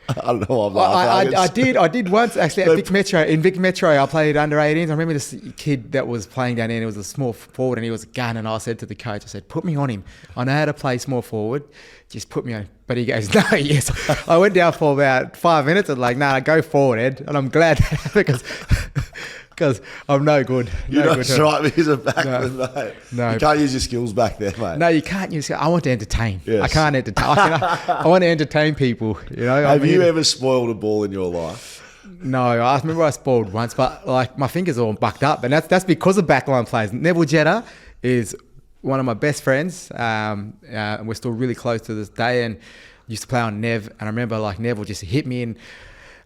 I don't know. I'm laughing. I did once actually at Vic Metro. In Vic Metro, I played under 18s. I remember this kid that was playing down there, and he was a small forward, and he was a gun. And I said to the coach, I said, "Put me on him. I know how to play small forward. Just put me on." But he goes, "No, yes." I went down for about 5 minutes and nah, go forward, Ed. And I'm glad because I'm no good. You don't strike me as a backman, mate. No. You can't use your skills back there, mate. No, you can't use. I want to entertain. Yes. I can't entertain. I want to entertain people. Have you ever spoiled a ball in your life? No, I remember I spoiled once, but like my fingers are all bucked up, and that's because of backline players. Neville Jetta is one of my best friends, and we're still really close to this day. And used to play on Nev, and I remember like Neville just hit me, and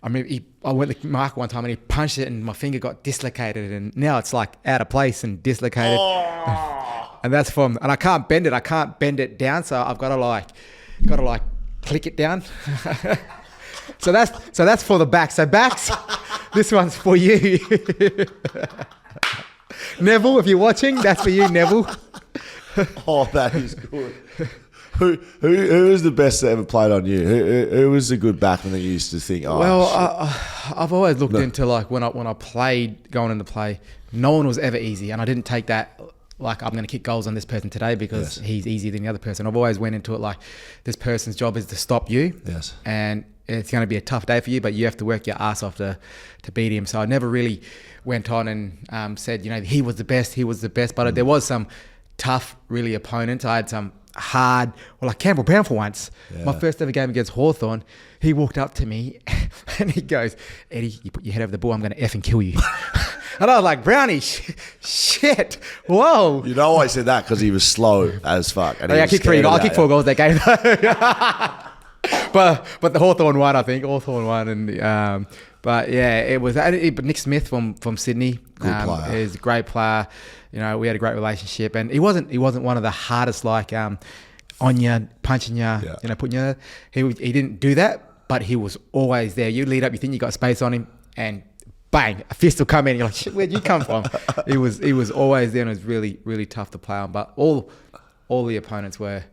I went to mark one time and he punched it, and my finger got dislocated, and now it's like out of place and dislocated. Oh. And that's and I can't bend it. I can't bend it down, so I've got to click it down. So that's for the back. So backs, this one's for you. Neville, if you're watching, that's for you, Neville. Oh, that is good. Who is the best that ever played on you? Who was the good backman that you used to think? Oh, well, I've always looked into like when I played, going into play, no one was ever easy, and I didn't take that like I'm going to kick goals on this person today because he's easier than the other person. I've always went into it like this person's job is to stop you, and it's going to be a tough day for you, but you have to work your ass off to beat him. So I never really went on and said he was the best, but there was some tough really opponents. I had some hard, like Campbell Brown for once. My first ever game against Hawthorn, he walked up to me and he goes, "Eddie, you put your head over the ball, I'm going to effing kill you." And I was like, "Brownie, shit, whoa." You know why I said that? Because he was slow as fuck. And I kicked 3 goals. I kicked 4 goals that game. but the Hawthorn won, I think. Hawthorn won. And but yeah, it was. But Nick Smith from Sydney, good player. Is a great player. We had a great relationship, and he wasn't one of the hardest like on you, punching you, putting you. He didn't do that, but he was always there. You lead up, you think you got space on him, and bang, a fist will come in. You're like, "Shit, where'd you come from?" He was always there, and it was really, really tough to play on. But all the opponents were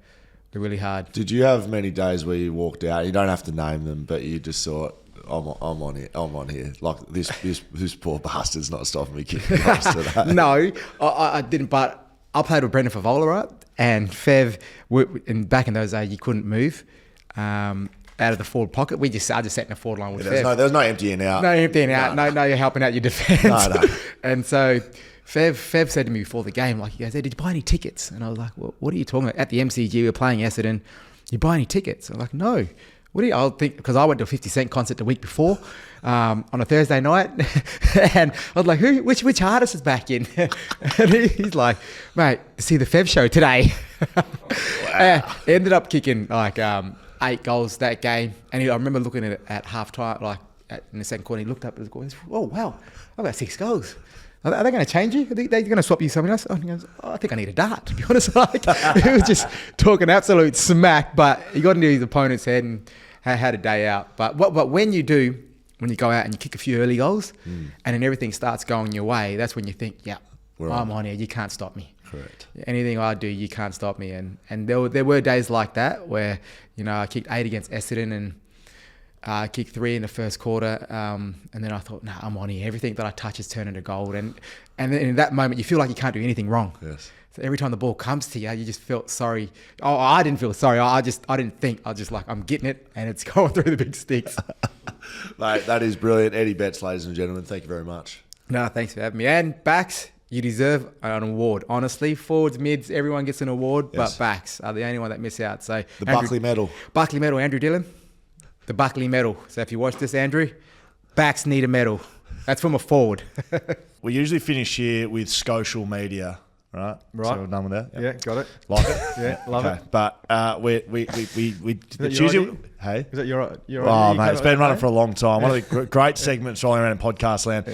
really hard. Did you have many days where you walked out? You don't have to name them, but you just thought, I'm on here. Like this poor bastard's not stopping me kicking goals today. No, I didn't. But I played with Brendan Favola, right? And Fev, and back in those days, you couldn't move out of the forward pocket. I just sat in the forward line with Fev. There was no emptying out. No emptying out. No, you're helping out your defence. No. And so Fev said to me before the game, like, he goes, "Hey, did you buy any tickets?" And I was like, "What are you talking about?" At the MCG, we were playing Essendon. "You buy any tickets?" I'm like, "No." I'll think, because I went to a 50 Cent concert the week before on a Thursday night, and I was like, which artist is back in? And he's like, mate, see the Fev show today. Ended up kicking like 8 goals that game, and I remember looking at it at half time, like in the second quarter, he looked up at the score and said, oh wow, I've got 6 goals. Are they going to change you? Are they going to swap you something else? And he goes, I think I need a dart, to be honest. Like, he was just talking absolute smack, but he got into his opponent's head and had a day out. But when you go out and you kick a few early goals and then everything starts going your way, that's when you think, yeah, I'm on here. You can't stop me. Correct. Anything I do, you can't stop me. And there were days like that where, I kicked 8 against Essendon and kicked 3 in the first quarter, and then I thought, I'm on here. Everything that I touch is turning to gold, and then in that moment you feel like you can't do anything wrong. Yes. So every time the ball comes to you, you just felt sorry. Oh, I didn't feel sorry. I didn't think. I was just like, I'm getting it, and it's going through the big sticks. Mate, that is brilliant. Eddie Betts, ladies and gentlemen, thank you very much. No, thanks for having me. And backs, you deserve an award. Honestly, forwards, mids, everyone gets an award, Yes. but backs are the only one that miss out. So The Buckley Medal. Buckley Medal, Andrew Dillon. The Buckley Medal. So if you watch this, Andrew, backs need a medal. That's from a forward. We usually finish here with social media, right? Right. So we're done with that. Yeah, got it. Like it? Yeah, love Okay. it. But we that your idea? Hey? Is that your Oh, idea? mate, it's been running for a long time. One of the great segments rolling around in podcast land.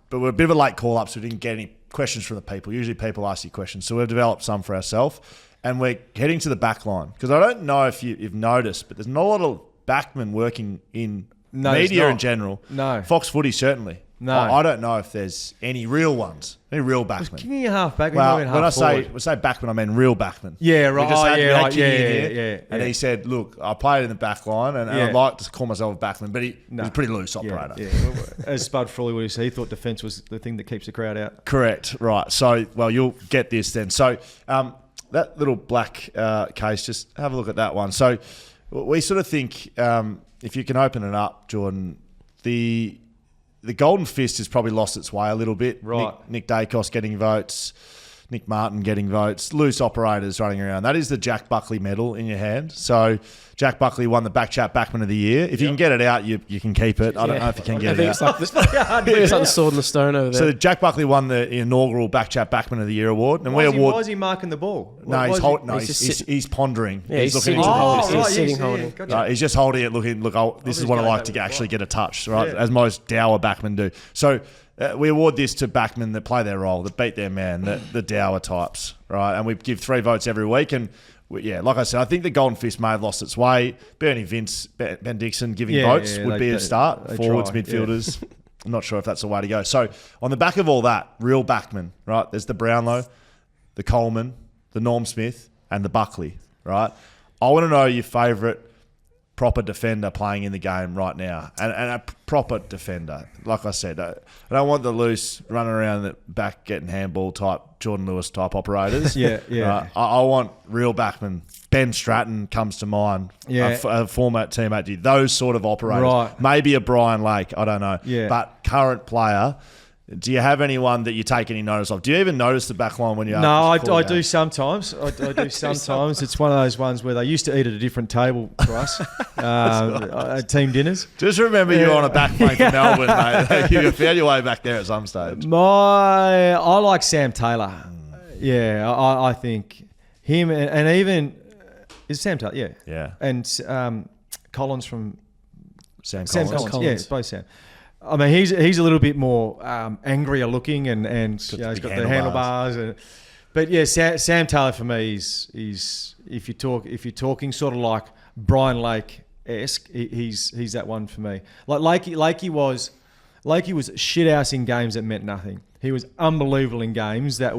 But we're a bit of a late call-up, so we didn't get any questions from the people. Usually people ask you questions. So we've developed some for ourselves. And we're heading to the back line. Because I don't know if you've noticed, but there's not a lot of backmen working in media in general. No. Fox Footy, certainly. No. I don't know if there's any real ones, any real backmen. Kicking a half back. Well, when when I say backman, I mean real backman. Yeah, right. We just Oh, had yeah, Matt right. King in Yeah, here, yeah. and he said, "Look, I played in the back line, and Yeah. I'd like to call myself a backman, but he's a pretty loose operator." Yeah. Well, as Spud Frawley would say, he thought defence was the thing that keeps the crowd out. Correct. Right. So, well, you'll get this then. So, that little black case, just have a look at that one. So, we sort of think if you can open it up, Jordan, the Golden Fist has probably lost its way a little bit. Right. Nick Dacos getting votes, Nick Martin getting votes, loose operators running around. That is the Jack Buckley medal in your hand. So Jack Buckley won the BackChat Backman of the Year. If you can get it out, you can keep it. I don't know if you can get it out. It's like the sword and the stone over there. So Jack Buckley won the inaugural BackChat Backman of the Year award, and Why we is award. he marking the ball? No, he's pondering. Yeah, he's looking sitting. into the He's ball. sitting holding. Gotcha. Right, he's just holding it, looking. Look, this is what I like to actually get a touch, right? Yeah. As most dour backmen do. So we award this to backmen that play their role, that beat their man, the dour types, right? And we give 3 votes every week, and like I said, I think the Golden Fist may have lost its way. Bernie Vince, Ben Dixon giving votes would be a start. Forwards, midfielders. I'm not sure if that's the way to go. So on the back of all that, real backmen, right? There's the Brownlow, the Coleman, the Norm Smith, and the Buckley, right? I want to know your favourite proper defender playing in the game right now, and a proper defender. Like I said, I don't want the loose running around the back getting handball type Jordan Lewis type operators. Yeah. I want real backmen. Ben Stratton comes to mind. Yeah. A former teammate. Those sort of operators. Right. Maybe a Brian Lake. I don't know. Yeah. But current player. Do you have anyone that you take any notice of? Do you even notice the back line when you're No, I calling do out? sometimes. I do sometimes. It's one of those ones where they used to eat at a different table for us at team dinners. Just remember you're on a back plane from Melbourne, mate. You found your way back there at some stage. I like Sam Taylor. Yeah, I think him and even is Sam Taylor. Yeah, Yeah. and Collins from Sam Sam Collins. Collins. Yeah, both Sam. I mean, he's a little bit more angrier looking, and he's got big the handlebars. But yeah, Sam Taylor for me is if you're talking sort of like Brian Lake-esque, he's that one for me. Like Lakey was shit house in games that meant nothing. He was unbelievable in games that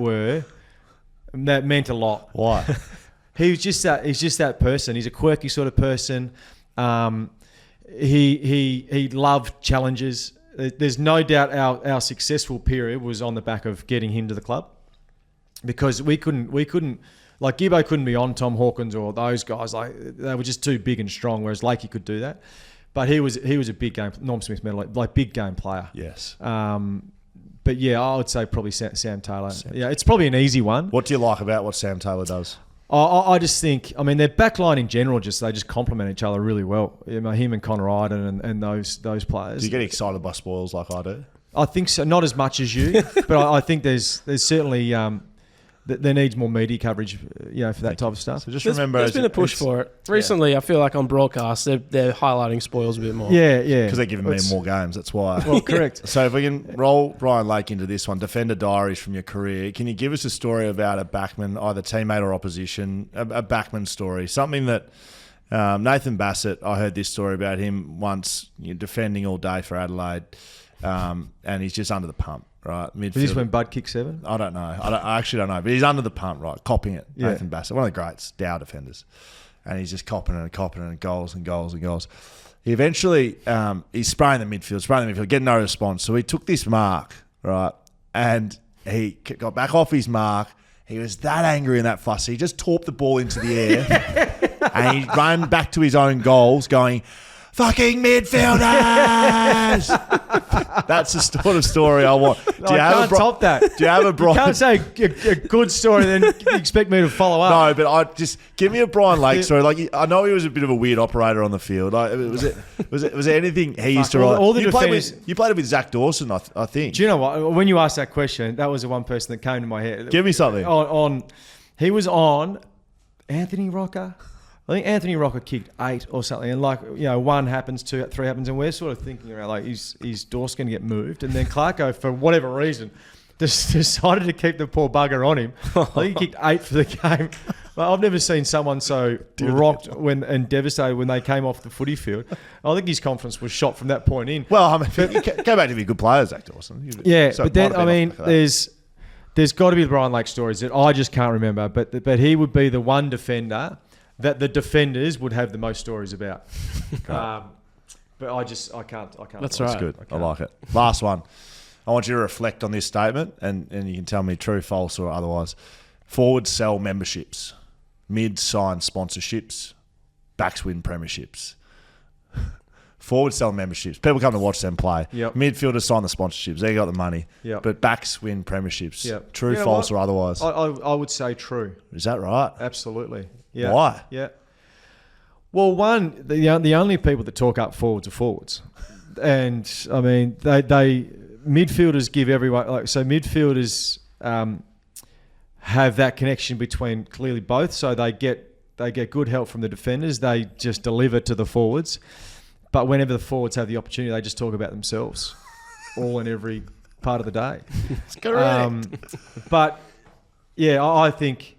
meant a lot. Why? He's just that person. He's a quirky sort of person. He loved challenges. There's no doubt our successful period was on the back of getting him to the club, because we couldn't like Gibbo couldn't be on Tom Hawkins or those guys. Like, they were just too big and strong, whereas Lakey could do that. But he was a big game, Norm Smith medal, like big game player. Yes. But yeah, I would say probably Sam Taylor. Yeah, it's probably an easy one. What do you like about what Sam Taylor does? I just think, I mean, their backline in general, they just complement each other really well. You know, him and Connor Iden and those players. Do you get excited by spoils like I do? I think so, not as much as you, but I think there's certainly there needs more media coverage, for that type of stuff. So just There's been a push for it. Recently, I feel like on broadcast, they're highlighting spoils a bit more. Yeah. Because they're giving me more games, that's why. Well, correct. So if we can roll Brian Lake into this one, Defender Diaries from your career, can you give us a story about a backman, either teammate or opposition, a backman story, something that Nathan Bassett, I heard this story about him once, defending all day for Adelaide, and he's just under the pump. Right, midfield. Was this when Bud kicked 7? I don't know. I actually don't know. But he's under the pump, right? Copping it. Yeah. Nathan Bassett, one of the greats, Dow defenders. And he's just copping and goals and goals and goals. He eventually, he's spraying the midfield, getting no response. So he took this mark, right? And he got back off his mark. He was that angry and that fussy. He just torped the ball into the air. And he ran back to his own goals going, "Fucking midfielders!" That's the sort of story I want. I can't top that. Do you have a Brian? You can't say a good story and then expect me to follow up. No, but I just give me a Brian Lake story. Like, I know he was a bit of a weird operator on the field. Like, was there anything he used to write? All the you played defenders- with Zach Dawson, I think. Do you know what? When you asked that question, that was the one person that came to my head. Give me something. He was on Anthony Rocker. I think Anthony Rocker kicked 8 or something, and 1 happens, 2, 3 happens, and we're sort of thinking around like, is Dawson going to get moved? And then Clarko, for whatever reason, just decided to keep the poor bugger on him. I think he kicked 8 for the game. Like, I've never seen someone so rocked and devastated when they came off the footy field. I think his confidence was shot from that point in. Well, I mean, go back to be a good player, Zach Dawson. Yeah, So but then might have been off there's got to be the Brian Lake stories that I just can't remember. But he would be the one defender that the defenders would have the most stories about. But I can't. That's That's good. I like it. Last one. I want you to reflect on this statement, and you can tell me true, false, or otherwise. Forwards sell memberships. Mids sign sponsorships. Backs win premierships. Forwards sell memberships. People come to watch them play. Yep. Midfielders sign the sponsorships. They got the money. Yep. But backs win premierships. Yep. True, You know false, what? or otherwise. I would say true. Is that right? Absolutely. Yeah. Why? Yeah. Well, the only people that talk up forwards are forwards, and I mean they midfielders give everyone midfielders have that connection between clearly both, so they get good help from the defenders. They just deliver to the forwards, but whenever the forwards have the opportunity, they just talk about themselves, all and every part of the day. That's correct. But yeah, I think.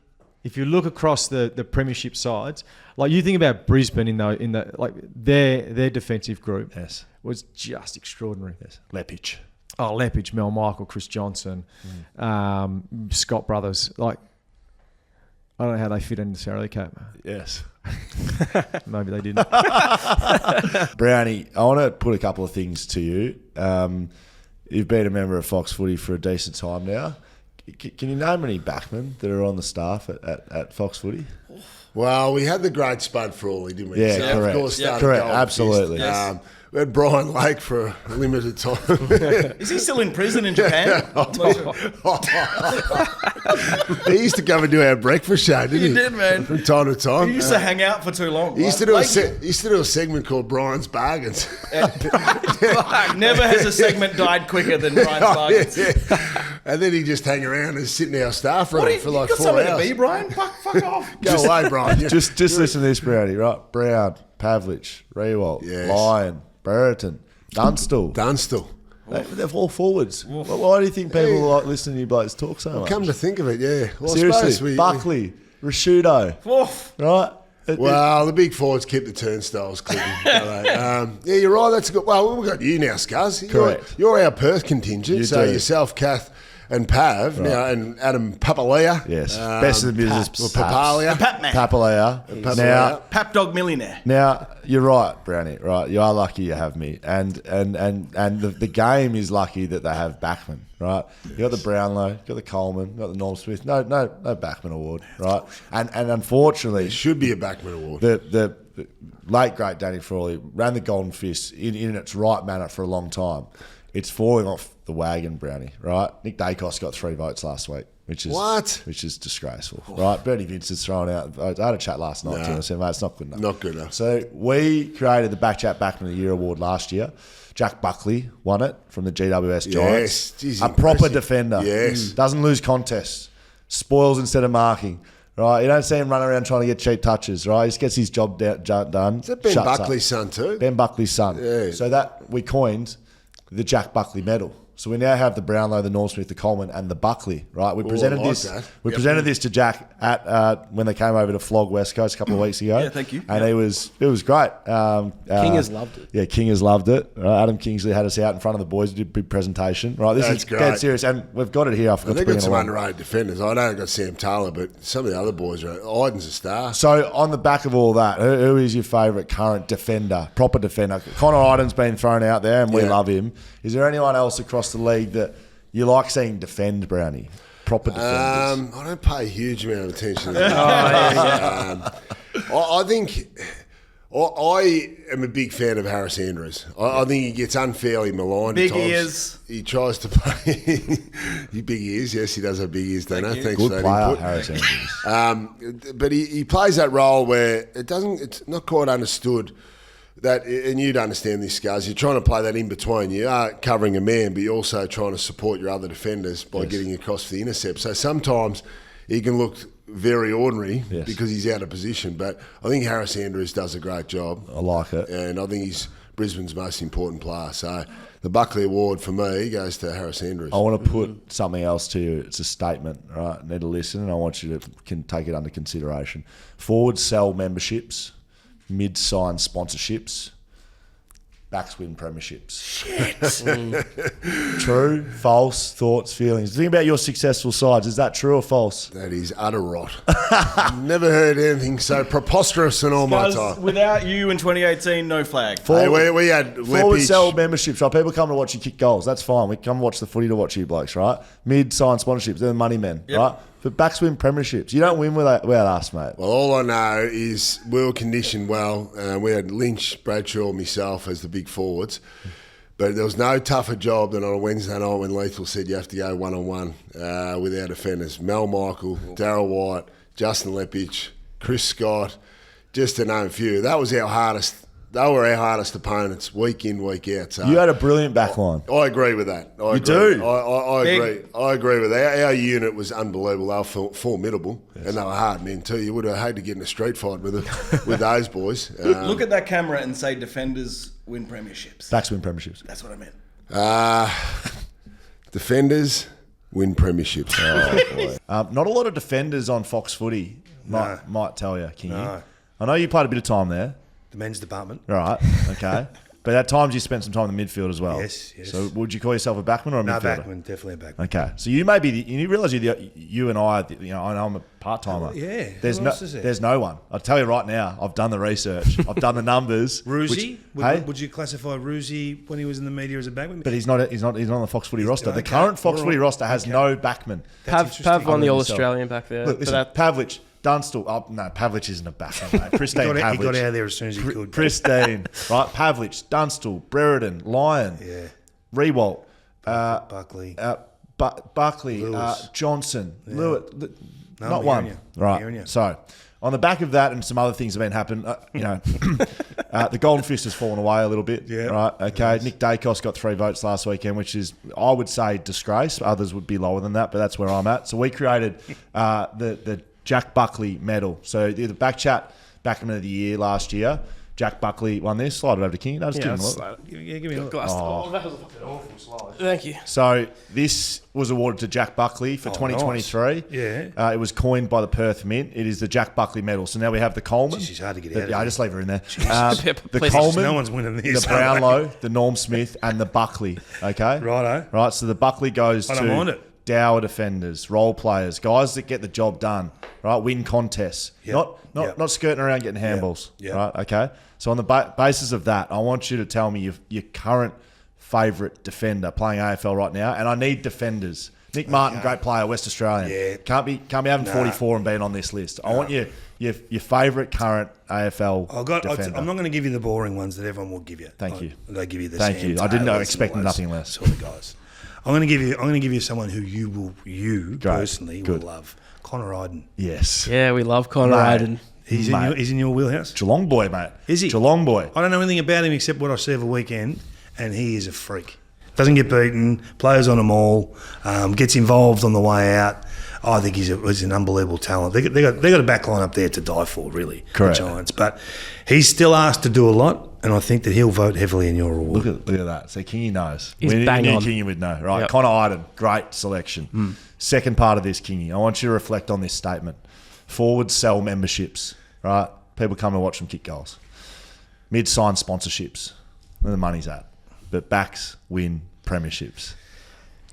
If you look across the premiership sides, like you think about Brisbane in the like their defensive group, Yes. was just extraordinary. Yes. Leppich. Oh, Leppich, Mel Michael, Chris Johnson, Scott brothers. Like, I don't know how they fit into Sara Cap. Yes. Maybe they didn't. Brownie, I want to put a couple of things to you. You've been a member of Fox Footy for a decent time now. Can you name any backmen that are on the staff at Fox Footy? Well, we had the great Spud Frawley, didn't we? Yeah, So, correct. Of course, started Correct, Gold absolutely. Fist. Yes. We had Brian Lake for a limited time. Is he still in prison in Japan? He used to come and do our breakfast show, didn't he? He did, man. From time to time. He used to hang out for too long. He used to do a segment called Brian's Bargains. Never has a segment died quicker than Brian's Bargains. Yeah. And then he just hang around and sit in our staff room for like you got 4 somewhere hours. to be, Brian? Fuck off. Go away, Brian. Yeah. Just listen to this, Brownie, right? Brown, Pavlich, Rewalt, Yes. Lyon, Brereton, Dunstall. Dunstall. They're all forwards. Why do you think people like listening to you blokes talk so much? Come to think of it, yeah. Well, I Seriously, suppose Buckley, Rashudo, Oof. right? Well, the big forwards keep the turnstiles clicking. Yeah, you're right. That's a good. Well, we've got you now, Scuzz. Correct. You're our Perth contingent. You so do. yourself, Kath, and Pav now, and Adam Papalia. Yes, best of the business. Papalia. Pat man. Papalea. Now, Pap dog millionaire. Now you're right, Brownie. Right, you are lucky you have me, and the game is lucky that they have backman. Right, you got the Brownlow, you got the Coleman, you got the Norm Smith. No backman award. Right, and unfortunately, It should be a Backman Award. the late great Danny Frawley ran the Golden Fist in its right manner for a long time. it's falling off the wagon, Brownie, right? Nick Dacos got 3 votes last week, which is disgraceful, right? Bernie Vincent's thrown out. I had a chat last night to him. I said, mate, it's not good enough. Not good enough. So we created the BackChat Backman of the Year award last year. Jack Buckley won it from the GWS Giants. Jeez, a proper defender. Yes. Doesn't lose contests. Spoils instead of marking. Right, you don't see him run around trying to get cheap touches, right? He just gets his job done. Is that Ben Buckley's son too? Ben Buckley's son. Yeah. So that we coined the Jack Buckley medal. So we now have the Brownlow, the Norm Smith, the Coleman, and the Buckley. Right, we presented this. Presented this to Jack at when they came over to flog West Coast a couple of weeks ago. Yeah, thank you. And it was great. King has loved it. Yeah, King has loved it. Right? Adam Kingsley had us out in front of the boys. Did a big presentation. Right, this That's is great. dead serious, and we've got it here. I forgot to They've bring got it some along. underrated defenders. I know they've got Sam Taylor, but some of the other boys are. Iden's a star. So on the back of all that, who is your favourite current defender, proper defender? Connor Iden's been thrown out there, and we love him. Is there anyone else across the league that you like seeing defend, Brownie? Proper defenders. I don't pay a huge amount of attention to that. I think I am a big fan of Harris Andrews. I think he gets unfairly maligned Big at times. ears. He tries to play. Big ears, yes, he does have big ears, don't he? Thanks Good for that player, input. Harris Andrews. But he plays that role where it's not quite understood that, and you'd understand this, Scars, you're trying to play that in between. You are covering a man, but you're also trying to support your other defenders by getting across for the intercept. So sometimes he can look very ordinary because he's out of position. But I think Harris Andrews does a great job. I like it. And I think he's Brisbane's most important player. So the Buckley Award for me goes to Harris Andrews. I want to put something else to you. It's a statement, right? You need to listen, and I want you to take it under consideration. Forwards sell memberships, mid sign sponsorships, backs win premierships. True, false, thoughts, feelings. Think about your successful sides. Is that true or false? That is utter rot. Never heard anything so preposterous in all my time. Without you in 2018, no flag. Hey, we had Forward Lepage. sell memberships, right? People come to watch you kick goals. That's fine. We come watch the footy to watch you blokes, right? Mid sign sponsorships, they're the money men, right? But backs win premierships. You don't win without us, mate. Well, all I know is we were conditioned well. We had Lynch, Bradshaw, myself as the big forwards. But there was no tougher job than on a Wednesday night when Lethal said you have to go one-on-one with our defenders. Mel Michael, Darryl White, Justin Lepage, Chris Scott, just to name a few. That was our hardest. They were our hardest opponents, week in, week out. So You had a brilliant back line. I agree with that. I agree. do? I agree. I agree with that. Our unit was unbelievable. They were formidable, and they were hard men too. You would have hated to get in a street fight with those boys. Look at that camera and say defenders win premierships. Backs win premierships. That's what I meant. Defenders win premierships. Oh, boy. Not a lot of defenders on Fox Footy, might tell you, Kingy. No. I know you played a bit of time there. The men's department. Right, okay. But at times you spent some time in the midfield as well. Yes. So would you call yourself a backman or a No, midfielder? backman, definitely a backman. Okay. So you may be, you realise you and I, I know I'm a part-timer. Yeah, There's who else is there? There's no one. I'll tell you right now, I've done the research. I've done the numbers. Roosie? Hey? Would you classify Roosie when he was in the media as a backman? But he's not on the Fox Footy roster. The okay, current Fox all Footy right, roster has okay. no backman. Pav won the Other All than Australian back there. Look, but listen, Pavlich, Dunstall. Oh, no, Pavlich isn't a backman, mate. Pristine He Pavlich. got out of there as soon as he could. Pristine. Right, Pavlich, Dunstall, Brereton, Lyon, Yeah. Rewalt, Buckley. Buckley, Lewis. Johnson, Yeah. Lewis. No, Not I'm one. hearing you. Right. I'm hearing you. So, on the back of that and some other things have been happening, the Golden Fist has fallen away a little bit. Yeah. Right. Okay. Nick Dacos got 3 votes last weekend, which is, I would say, disgrace. Others would be lower than that, but that's where I'm at. So we created the Jack Buckley medal. So the BackChat Backman of the Year last year. Jack Buckley won this. Slide it over to King. No, just give him a look. Give me a look. Glass. Oh. That was a fucking awful slide. Thank you. So this was awarded to Jack Buckley for 2023. nice. Yeah. It was coined by the Perth Mint. It is the Jack Buckley medal. So now we have the Coleman. Jeez, she's hard to get The- out of yeah, I there. just leave her in there. The Please. Coleman, No one's winning this. the Brownlow, the Norm Smith, and the Buckley. Okay? Righto. Right, so the Buckley goes I don't mind to it. dour defenders, role players, guys that get the job done, right? Win contests. Yep. Not skirting around getting handballs. Yep. Right, okay? So on the basis of that, I want you to tell me your current favourite defender playing AFL right now, and I need defenders. Nick Martin, great player, West Australian. Yeah. Can't be having 44 and being on this list. I want your favourite current AFL defender. I'm not going to give you the boring ones that everyone will give you. Thank you. I'm going to give you the Thank Sam you. I didn't know, Taylors expecting and all those nothing less. Sort of guys. I'm going to give you someone who you personally will love. Connor Aiden. Yes. Yeah, we love Connor Mate. Aiden. He's in your wheelhouse. Geelong boy, mate. Is he? Geelong boy. I don't know anything about him except what I see every weekend, and he is a freak. Doesn't get beaten, plays on them all, gets involved on the way out. I think he's an unbelievable talent. They got a back line up there to die for, really, Correct. the Giants. But he's still asked to do a lot, and I think that he'll vote heavily in your award. Look at that. So Kingy knows. He's we bang knew on. Kingy would know. Right. Yep. Connor Aiden, great selection. Second part of this, Kingy. I want you to reflect on this statement. Forwards sell memberships, right? People come and watch them kick goals. Mid sign sponsorships, where the money's at. But backs win premierships.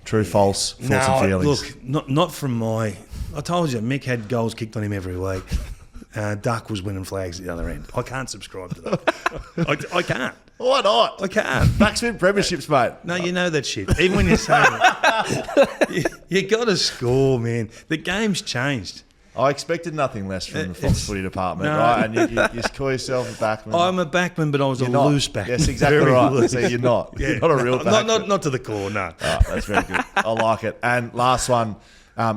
True, false, thoughts and feelings. Look, not from my... I told you, Mick had goals kicked on him every week. Duck was winning flags at the other end. I can't subscribe to that. I can't. Why not? I can't. Backs win premierships, mate. No, you know that shit. Even when you're saying it. You got to score, man. The game's changed. I expected nothing less from the Fox Footy department, No. right? And you call yourself a backman. I'm a backman, but I was You're a not. loose backman. Yes, exactly Very right. loose. So you're not. Yeah. You're not a real backman. Not to the core, no. Oh, that's very good. I like it. And last one,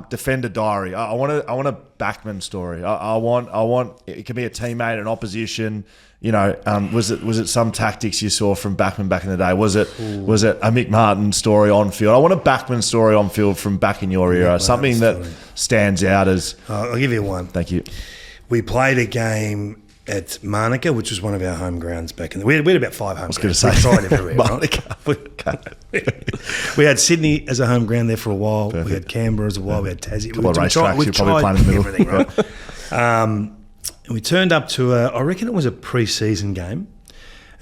defender diary. I want a backman story. I want it can be a teammate, an opposition. You know, was it some tactics you saw from backman back in the day? Was it a Mick Martin story on field? I want a backman story on field from back in your era. Something that stands out as. I'll give you one. Thank you. We played a game at Monica, which was one of our home grounds back in the... We had about 5 home grounds. say. We tried everywhere, Monica. right? We had Sydney as a home ground there for a while. Perfect. We had Canberra as a while. We had Tassie. Couple of racetracks, you're probably playing in the middle. Everything, right? And we turned up to I reckon it was a pre-season game,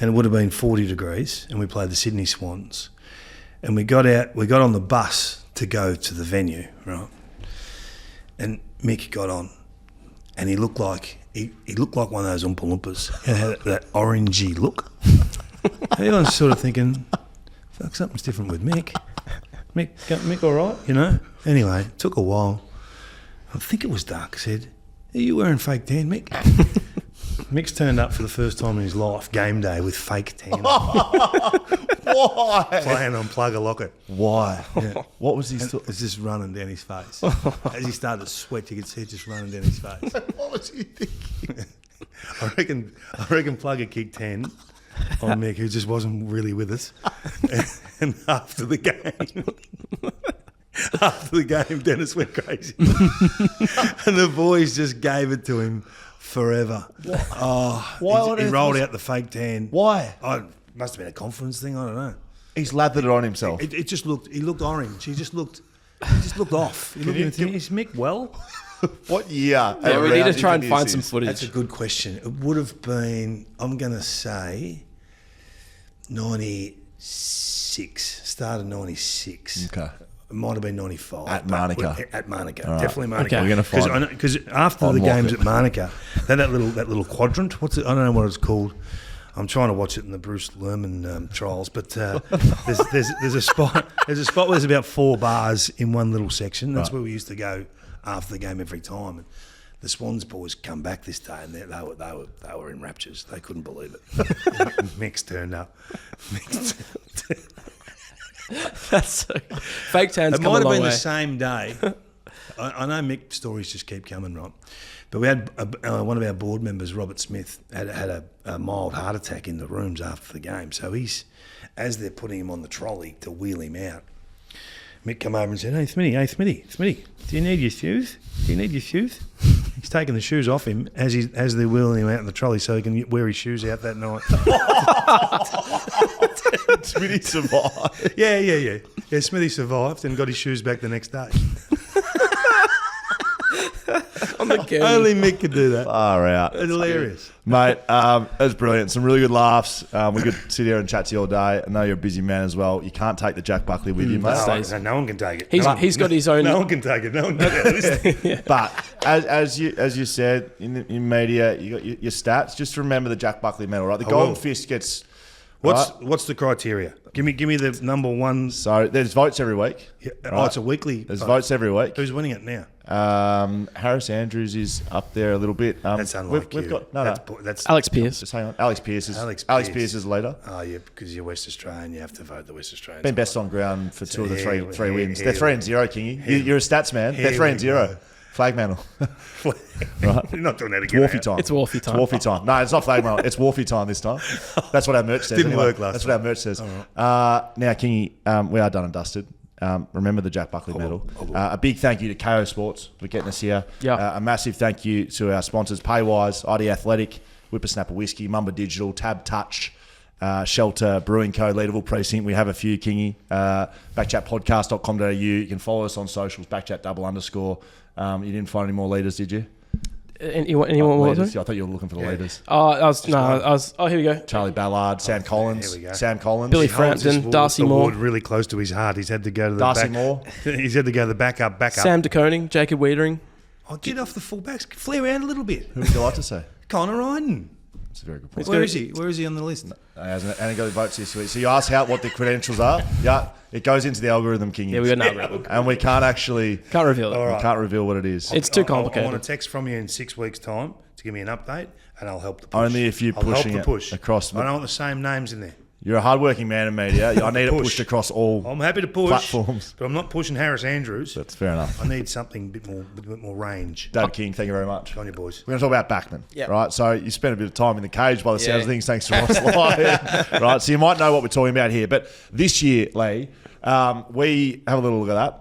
and it would have been 40 degrees, and we played the Sydney Swans. And we got on the bus to go to the venue, right? And Mick got on, and he looked like one of those Oompa Loompas. He had that orangey look. Everyone's sort of thinking, fuck, something's different with Mick. Mick all right, you know? Anyway, it took a while. I think it was Dark said, are you wearing fake tan, Mick? Mick's turned up for the first time in his life, game day, with fake tan. Why? Playing on Plug a Locket. Why? Yeah. What was he? It's just running down his face. As he started to sweat, you could see it just running down his face. What was he thinking? I reckon Plug had kicked 10 on Mick, who just wasn't really with us. And after the game, Dennis went crazy. And the boys just gave it to him forever. Why he rolled out the fake tan. Why? Must have been a confidence thing, I don't know. He's lathered it on himself. It just looked, he looked orange. He just looked off. He looked at him, is Mick well? What year? Yeah, we need to try and find some footage. That's a good question. It would have been, I'm going to say, 96. Started 96. Okay. It might have been 95. At Monica. At Monica. All right. Definitely Monica. Okay. We're gonna find- Because after the unlock games it. at Monica, they had that little quadrant. What's it? I don't know what it's called. I'm trying to watch it in the Bruce Lerman trials, but there's a spot. There's a spot where there's about 4 bars in one little section. That's where we used to go after the game every time. And the Swans boys come back this day, and they were in raptures. They couldn't believe it. Mick's turned up. That's so, fake tan's It come a might have long been way. the same day. I know Mick stories just keep coming, right? But we had one of our board members, Robert Smith, had a mild heart attack in the rooms after the game. So he's, as they're putting him on the trolley to wheel him out, Mick come over and said, "Hey, Smitty, do you need your shoes? He's taking the shoes off him as they're wheeling him out in the trolley so he can wear his shoes out that night. Smitty survived. Yeah. Yeah, Smitty survived and got his shoes back the next day. On the gurney. Only Mick could do that. Far out. It's hilarious. Mate, that's brilliant. Some really good laughs. We could sit here and chat to you all day. I know you're a busy man as well. You can't take the Jack Buckley with you, mate. No one can take it. He's got his own. No one can take it. No one can take it. But as you said in media, you got your stats. Just remember the Jack Buckley medal, right? The Golden Fist gets What's the criteria? Give me the number one. So there's votes every week. Yeah. Oh, it's a weekly. There's votes every week. Who's winning it now? Harris Andrews is up there a little bit. That's unlike we've you. got That's Alex Pearce. Just hang on. Alex Pearce is Alex Pearce leader. Oh, yeah, because you're West Australian, you have to vote the West Australians. Been best on ground for two of the three wins. here They're 3-0, we Kingy. You're a stats man. They're 3-0. Flag mantle. Right. You're not doing that It's again. Wharfy time. It's Wharfy time. It's Wharfy time. No, it's not flag mantle. It's Wharfy time this time. That's what our merch says. Didn't anyway. work last That's what our merch says. Now, Kingy, we are done and dusted. Remember the Jack Buckley medal. A big thank you to KO Sports for getting us here. Yeah. A massive thank you to our sponsors, Paywise, ID Athletic, Whippersnapper Whisky, Mamba Digital, TABtouch, Shelter, Brewing Co, Leederville Precinct. We have a few, Kingy. Backchatpodcast.com.au. You can follow us on socials, backchat_. You didn't find any more leaders, did you? Anyone more? Leaders? I thought you were looking for the leaders. Here we go. Charlie Ballard, Sam Collins. here we go. Sam Collins. Billy He holds this Frampton, Darcy award Moore. really close to his heart. He's had to go to the Darcy back. Moore. He's had to go to the backup. Sam De Koning, Jacob Wiedering. Oh, get off the full backs. Flare around a little bit. Who would you like to say? Connor Ryden. That's a very good point. Where is he? Where is he on the list? Hasn't got the votes this week. So you asked what the credentials are. Yeah, it goes into the algorithm, King. Yeah, we got no. And we can't actually Can't reveal it. we can't reveal what it is. It's too I complicated. want a text from you in 6 weeks' time to give me an update, and I'll help the push. Only if you're I'll help pushing the it push across. I don't want the same names in there. You're a hardworking man in media. I need it Push. pushed across all I'm happy to push platforms. but I'm not pushing Harris Andrews. That's fair enough. I need something with a bit more range. Dave King, thank you very much. On you, boys. We're going to talk about backman, Yep. right? So you spent a bit of time in the cage by the sounds of Yeah. things, thanks to Ross Lyon, right? So you might know what we're talking about here. But this year, Leigh, we have a little look at that.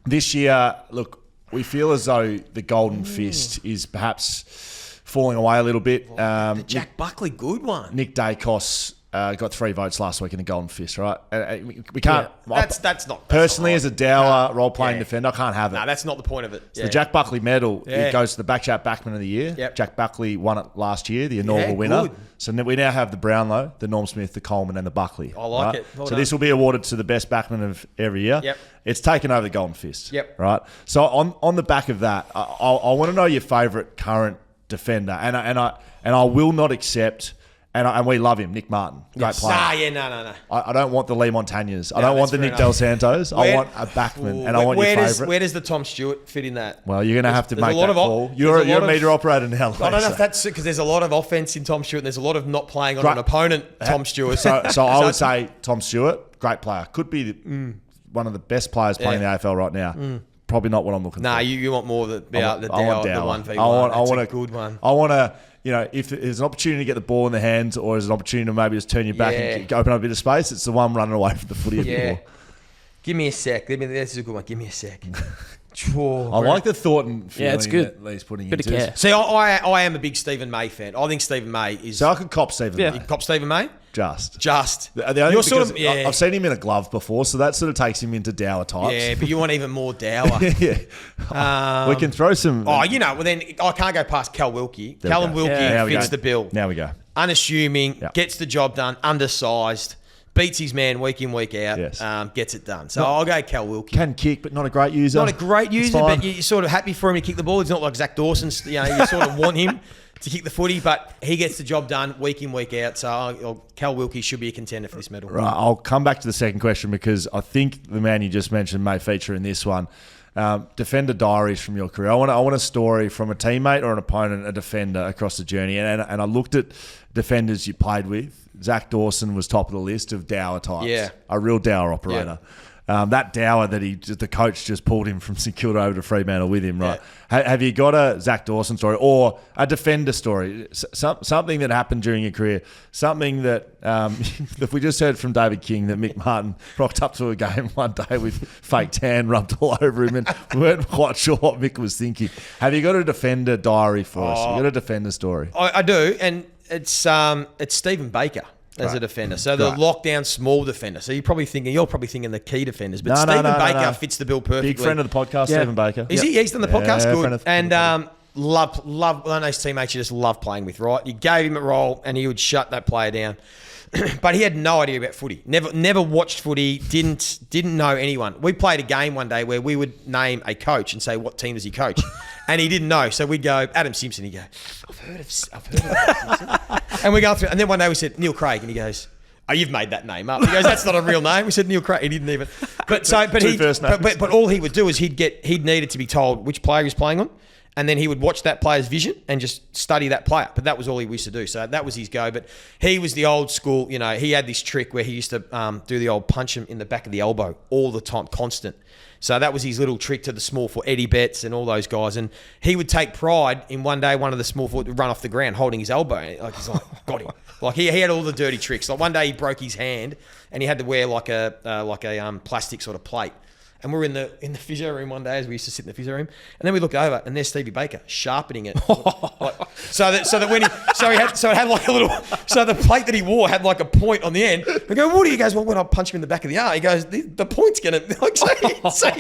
This year, look, we feel as though the golden fist is perhaps falling away a little bit. The Jack Buckley, good one. Nick Dacos got 3 votes last week in the golden fist, right? We can't. That's not Personally, not as a dour role-playing Yeah. defender, I can't have it. No, that's not the point of it. The Jack Buckley medal, Yeah. it goes to the BackChat Backman of the Year. Yep. Jack Buckley won it last year, the inaugural winner. good. So we now have the Brownlow, the Norm Smith, the Coleman, and the Buckley. I like right? it. Well so done. this will be awarded to the best backman of every year. Yep. It's taken over the Golden Fist. Yep. Right. So on the back of that, I want to know your favourite current defender, and I will not accept. And we love him, Nick Martin, great player. No. I don't want the Leigh Montagnas. I don't want that's the fair Nick Del enough. Santos. I Where- want a backman, and I want your favourite. Where does the Tom Stewart fit in that? Well, you're going to have to There's make a lot that of op- call. You're there's a a lot of- meter operator now. I don't know if that's because there's a lot of offense in Tom Stewart and there's a lot of not playing on an opponent, Tom Stewart. So I would say Tom Stewart, great player. Could be one of the best players playing Yeah. the AFL right now. Probably not what I'm looking Nah, for. you want more of the I want the Dower. the 1v1. I want a good one. I want to, if there's an opportunity to get the ball in the hands or there's an opportunity to maybe just turn your back and open up a bit of space, it's the one running away from the footy. Yeah. Give me a sec. This is a good one. Give me a sec. I like the Thornton feeling it's good. that Leigh's putting Bit of into care. this. See, I am a big Stephen May fan. I think Stephen May is. So I could cop Stephen Yeah. May. Cop Stephen May? Just. The only You're sort because of, yeah. I've seen him in a glove before, so that sort of takes him into dour types. Yeah, but you want even more dour. yeah. We can throw some. Well, then I can't go past Cal Wilkie. There we Callum go. Wilkie There we fits go. the bill. Now we go. Unassuming, Yeah. gets the job done, undersized, beats his man week in, week out, Yes. gets it done. So I'll go Cal Wilkie. Can kick, but not a great user. Not a great It's user, fine. but you're sort of happy for him to kick the ball. He's not like Zach Dawson. You sort of want him to kick the footy, but he gets the job done week in, week out. So Cal Wilkie should be a contender for this medal. Right, I'll come back to the second question because I think the man you just mentioned may feature in this one. Defender diaries from your career. I want a story from a teammate or an opponent, a defender across the journey. And I looked at defenders you played with. Zach Dawson was top of the list of dour types. Yeah. A real dour operator. That dour that the coach just pulled him from St Kilda over to Fremantle with him, right? Have you got a Zach Dawson story or a defender story? Something that happened during your career, something that if we just heard from David King that Mick Martin rocked up to a game one day with fake tan rubbed all over him and we weren't quite sure what Mick was thinking. Have you got a defender diary for us? Have you got a defender story? I do, and it's Stephen Baker as a defender. So the lockdown small defender. So you're probably thinking the key defenders, but Stephen Baker fits the bill perfectly. Big friend of the podcast, Stephen Baker. Is he? He's done the podcast. Yeah, Good. friend of- And love one of those teammates you just love playing with, right? You gave him a role and he would shut that player down. But he had no idea about footy. Never watched footy. Didn't know anyone. We played a game one day where we would name a coach and say, what team does he coach? And he didn't know. So we'd go, Adam Simpson. He'd go, I've heard of Adam Simpson. And we go through, and then one day we said, Neil Craig. And he goes, oh, you've made that name up. He goes, that's not a real name. We said Neil Craig. He didn't even. But all he would do is he'd needed to be told which player he's playing on. And then he would watch that player's vision and just study that player. But that was all he used to do. So that was his go. But he was the old school, you know, he had this trick where he used to do the old punch him in the back of the elbow all the time, constant. So that was his little trick to the small forward, Eddie Betts and all those guys. And he would take pride in one day one of the small forward would run off the ground holding his elbow. Like he's like, got him. Like he had all the dirty tricks. Like one day he broke his hand and he had to wear like a plastic sort of plate. And we're in the physio room one day, as we used to sit in the physio room, and then we look over, and there's Stevie Baker sharpening it, so it had like a little, so the plate that he wore had like a point on the end. We go, what do you guys want when I punch him in the back of the eye? He goes, the point's gonna like so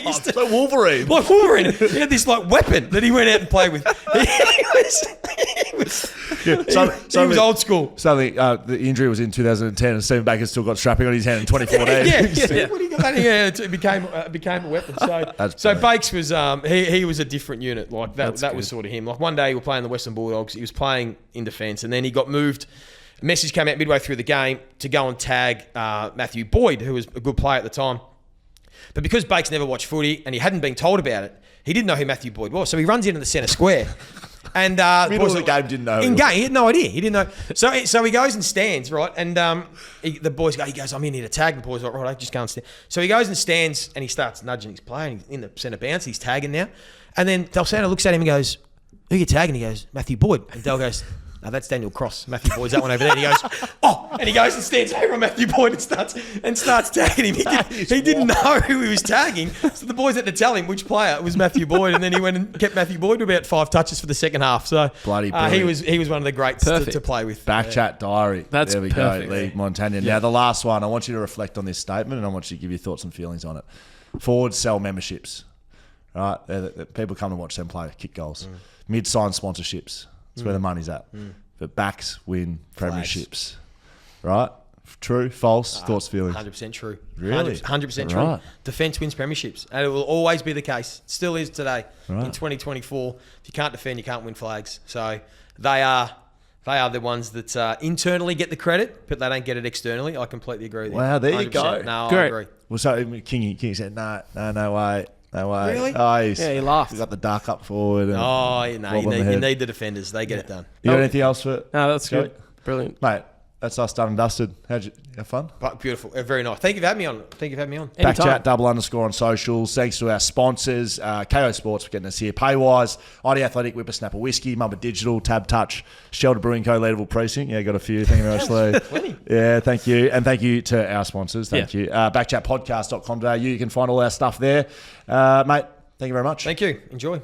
Wolverine, like Wolverine. He had this like weapon that he went out and played with. He was old school. Something the injury was in 2010, and Stephen Baker still got strapping on his hand in 2014. Yeah. What do you got that? Yeah, it became a weapon. So Bakes was he was a different unit. Like that was sort of him. Like one day we were playing the Western Bulldogs. He was playing in defence, and then he got moved. A message came out midway through the game to go and tag Matthew Boyd, who was a good player at the time. But because Bakes never watched footy and he hadn't been told about it, he didn't know who Matthew Boyd was. So he runs into the centre square. And middle of the game, didn't know. In game, he had no idea. He didn't know. So he goes and stands, right? And the boys go. He goes, I'm in here to tag. The boys are like, right, just go and stand. So he goes and stands, and he starts nudging his player. And he's in the centre bounce. He's tagging now. And then Del Santo looks at him and goes, who are you tagging? He goes, Matthew Boyd. And Del goes, no, that's Daniel Cross. Matthew Boyd's that one over there. And he goes, oh, and he goes and stands over on Matthew Boyd and starts tagging him. He didn't know who he was tagging. So the boys had to tell him which player was Matthew Boyd, and then he went and kept Matthew Boyd to about 5 touches for the second half. So bloody he was one of the greats to play with. BackChat Diary. There we go, Leigh Montagna. Now the last one, I want you to reflect on this statement, and I want you to give your thoughts and feelings on it. Forwards sell memberships. Right, people come to watch them play, kick goals. Mid-sign sponsorships. That's where the money's at. But backs win premierships. Right? True? False? Thoughts, feelings? 100% true. Really? 100% true. Right. Defence wins premierships. And it will always be the case. Still is today. Right. In 2024. If you can't defend, you can't win flags. So they are the ones that internally get the credit, but they don't get it externally. I completely agree with you. Wow, there 100%. you go. No, Great. I agree. Well, so Kingy said, no way. No way. Really? Oh, he laughed. He's got the dark up forward. And You need the defenders. They get it done. You got anything else for No, that's Joey? good. Brilliant. Mate, that's us done and dusted. How'd you have fun? Beautiful. Very nice. Thank you for having me on. Anytime. BackChat __ on socials. Thanks to our sponsors, KO Sports for getting us here. Paywise, ID Athletic, Whippersnapper Whisky, Mamba Digital, TABtouch, Shelter Brewing Co, Leadable Precinct. Yeah, got a few. Thank you very much, Leigh. Yeah, thank you. And thank you to our sponsors. Thank you. BackChatPodcast.com.au. You can find all our stuff there. Mate, thank you very much. Thank you. Enjoy.